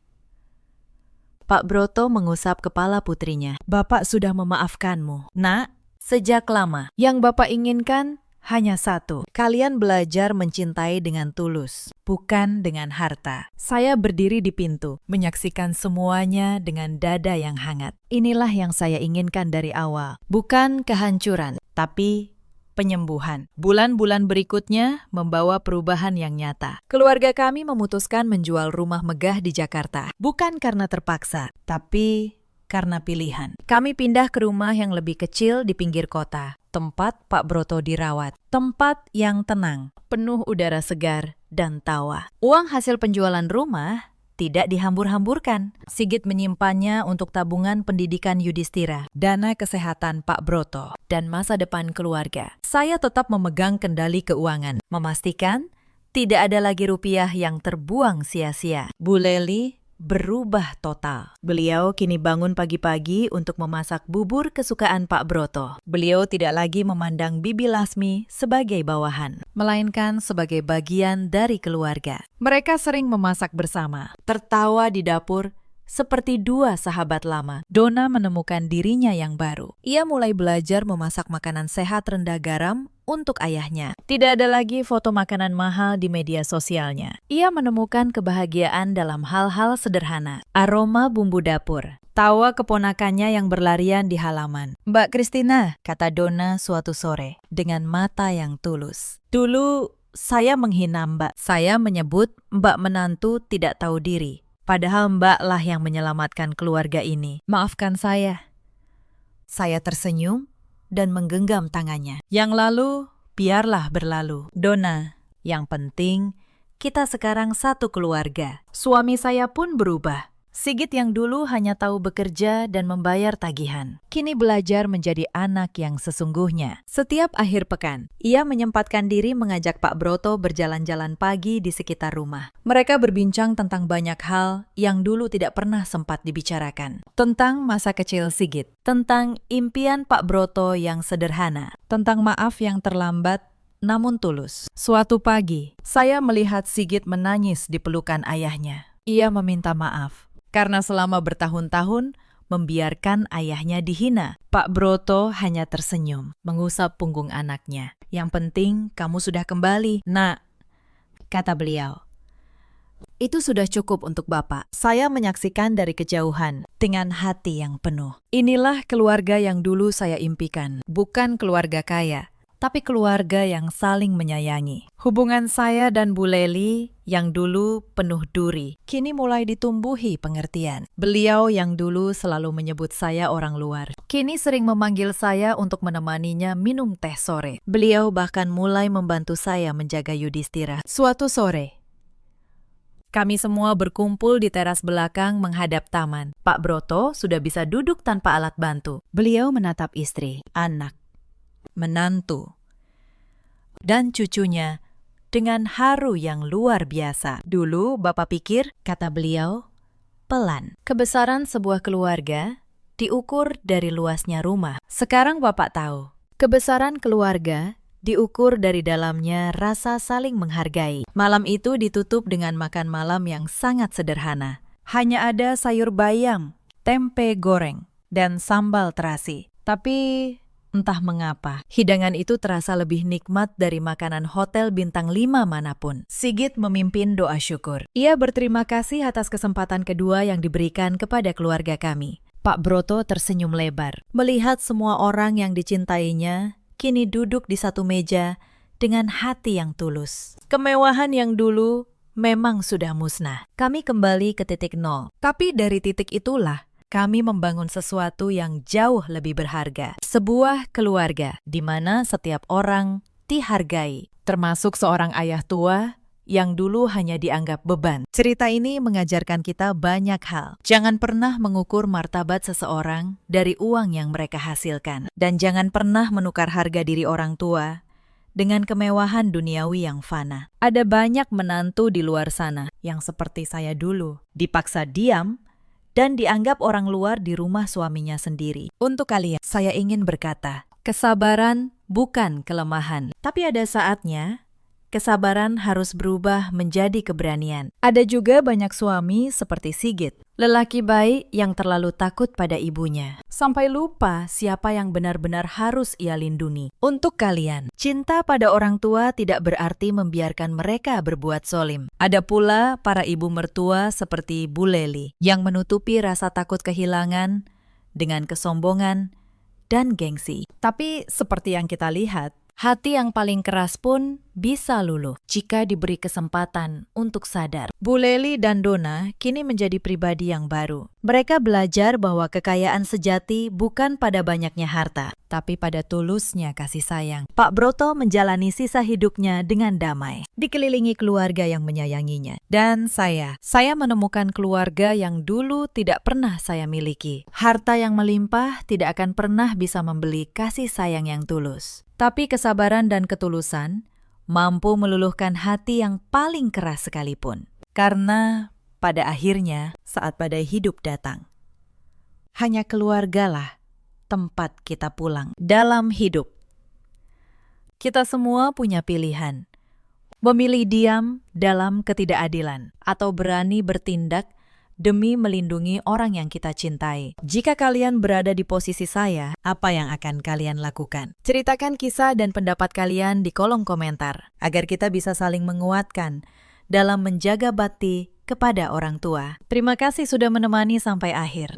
Pak Broto mengusap kepala putrinya. "Bapak sudah memaafkanmu, Nak, sejak lama. Yang Bapak inginkan hanya satu. Kalian belajar mencintai dengan tulus, bukan dengan harta." Saya berdiri di pintu, menyaksikan semuanya dengan dada yang hangat. Inilah yang saya inginkan dari awal. Bukan kehancuran, tapi penyembuhan. Bulan-bulan berikutnya membawa perubahan yang nyata. Keluarga kami memutuskan menjual rumah megah di Jakarta. Bukan karena terpaksa, tapi karena pilihan. Kami pindah ke rumah yang lebih kecil di pinggir kota, tempat Pak Broto dirawat. Tempat yang tenang, penuh udara segar dan tawa. Uang hasil penjualan rumah tidak dihambur-hamburkan. Sigit menyimpannya untuk tabungan pendidikan Yudhistira, dana kesehatan Pak Broto, dan masa depan keluarga. Saya tetap memegang kendali keuangan, memastikan tidak ada lagi rupiah yang terbuang sia-sia. Bu Leli berubah total. Beliau kini bangun pagi-pagi untuk memasak bubur kesukaan Pak Broto. Beliau tidak lagi memandang Bibi Lasmi sebagai bawahan, melainkan sebagai bagian dari keluarga. Mereka sering memasak bersama, tertawa di dapur seperti dua sahabat lama. Donna menemukan dirinya yang baru. Ia mulai belajar memasak makanan sehat rendah garam untuk ayahnya. Tidak ada lagi foto makanan mahal di media sosialnya. Ia menemukan kebahagiaan dalam hal-hal sederhana. Aroma bumbu dapur, tawa keponakannya yang berlarian di halaman. "Mbak Kristina," kata Donna suatu sore dengan mata yang tulus. "Dulu saya menghina Mbak. Saya menyebut Mbak menantu tidak tahu diri. Padahal Mbak lah yang menyelamatkan keluarga ini. Maafkan saya." Saya tersenyum dan menggenggam tangannya. "Yang lalu, biarlah berlalu. Donna, yang penting kita sekarang satu keluarga." Suami saya pun berubah. Sigit yang dulu hanya tahu bekerja dan membayar tagihan, kini belajar menjadi anak yang sesungguhnya. Setiap akhir pekan, ia menyempatkan diri mengajak Pak Broto berjalan-jalan pagi di sekitar rumah. Mereka berbincang tentang banyak hal yang dulu tidak pernah sempat dibicarakan. Tentang masa kecil Sigit, tentang impian Pak Broto yang sederhana, tentang maaf yang terlambat namun tulus. Suatu pagi, saya melihat Sigit menangis di pelukan ayahnya. Ia meminta maaf karena selama bertahun-tahun membiarkan ayahnya dihina. Pak Broto hanya tersenyum, mengusap punggung anaknya. Yang penting kamu sudah kembali, nak, kata beliau. Itu sudah cukup untuk Bapak. Saya menyaksikan dari kejauhan dengan hati yang penuh. Inilah keluarga yang dulu saya impikan. Bukan keluarga kaya, tapi keluarga yang saling menyayangi. Hubungan saya dan Bu Leli yang dulu penuh duri, kini mulai ditumbuhi pengertian. Beliau yang dulu selalu menyebut saya orang luar, kini sering memanggil saya untuk menemaninya minum teh sore. Beliau bahkan mulai membantu saya menjaga Yudhistira. Suatu sore, kami semua berkumpul di teras belakang menghadap taman. Pak Broto sudah bisa duduk tanpa alat bantu. Beliau menatap istri, anak, menantu, dan cucunya dengan haru yang luar biasa. Dulu Bapak pikir, kata beliau, pelan. Kebesaran sebuah keluarga diukur dari luasnya rumah. Sekarang Bapak tahu, kebesaran keluarga diukur dari dalamnya rasa saling menghargai. Malam itu ditutup dengan makan malam yang sangat sederhana. Hanya ada sayur bayam, tempe goreng, dan sambal terasi. Tapi entah mengapa, hidangan itu terasa lebih nikmat dari makanan hotel bintang 5 manapun. Sigit memimpin doa syukur. Ia berterima kasih atas kesempatan kedua yang diberikan kepada keluarga kami. Pak Broto tersenyum lebar, melihat semua orang yang dicintainya kini duduk di satu meja dengan hati yang tulus. Kemewahan yang dulu memang sudah musnah. Kami kembali ke titik nol. Tapi dari titik itulah kami membangun sesuatu yang jauh lebih berharga. Sebuah keluarga di mana setiap orang dihargai, termasuk seorang ayah tua yang dulu hanya dianggap beban. Cerita ini mengajarkan kita banyak hal. Jangan pernah mengukur martabat seseorang dari uang yang mereka hasilkan. Dan jangan pernah menukar harga diri orang tua dengan kemewahan duniawi yang fana. Ada banyak menantu di luar sana yang seperti saya dulu, dipaksa diam dan dianggap orang luar di rumah suaminya sendiri. Untuk kalian, saya ingin berkata, kesabaran bukan kelemahan, tapi ada saatnya kesabaran harus berubah menjadi keberanian. Ada juga banyak suami seperti Sigit, lelaki baik yang terlalu takut pada ibunya, sampai lupa siapa yang benar-benar harus ia lindungi. Untuk kalian, cinta pada orang tua tidak berarti membiarkan mereka berbuat zolim. Ada pula para ibu mertua seperti Bu Leli yang menutupi rasa takut kehilangan dengan kesombongan dan gengsi. Tapi seperti yang kita lihat, hati yang paling keras pun bisa luluh jika diberi kesempatan untuk sadar. Bu Leli dan Dona kini menjadi pribadi yang baru. Mereka belajar bahwa kekayaan sejati bukan pada banyaknya harta, tapi pada tulusnya kasih sayang. Pak Broto menjalani sisa hidupnya dengan damai, dikelilingi keluarga yang menyayanginya. Dan saya menemukan keluarga yang dulu tidak pernah saya miliki. Harta yang melimpah tidak akan pernah bisa membeli kasih sayang yang tulus. Tapi kesabaran dan ketulusan mampu meluluhkan hati yang paling keras sekalipun. Karena pada akhirnya saat badai hidup datang, hanya keluargalah tempat kita pulang. Dalam hidup, kita semua punya pilihan. Memilih diam dalam ketidakadilan atau berani bertindak demi melindungi orang yang kita cintai. Jika kalian berada di posisi saya, apa yang akan kalian lakukan? Ceritakan kisah dan pendapat kalian di kolom komentar, agar kita bisa saling menguatkan dalam menjaga bakti kepada orang tua. Terima kasih sudah menemani sampai akhir.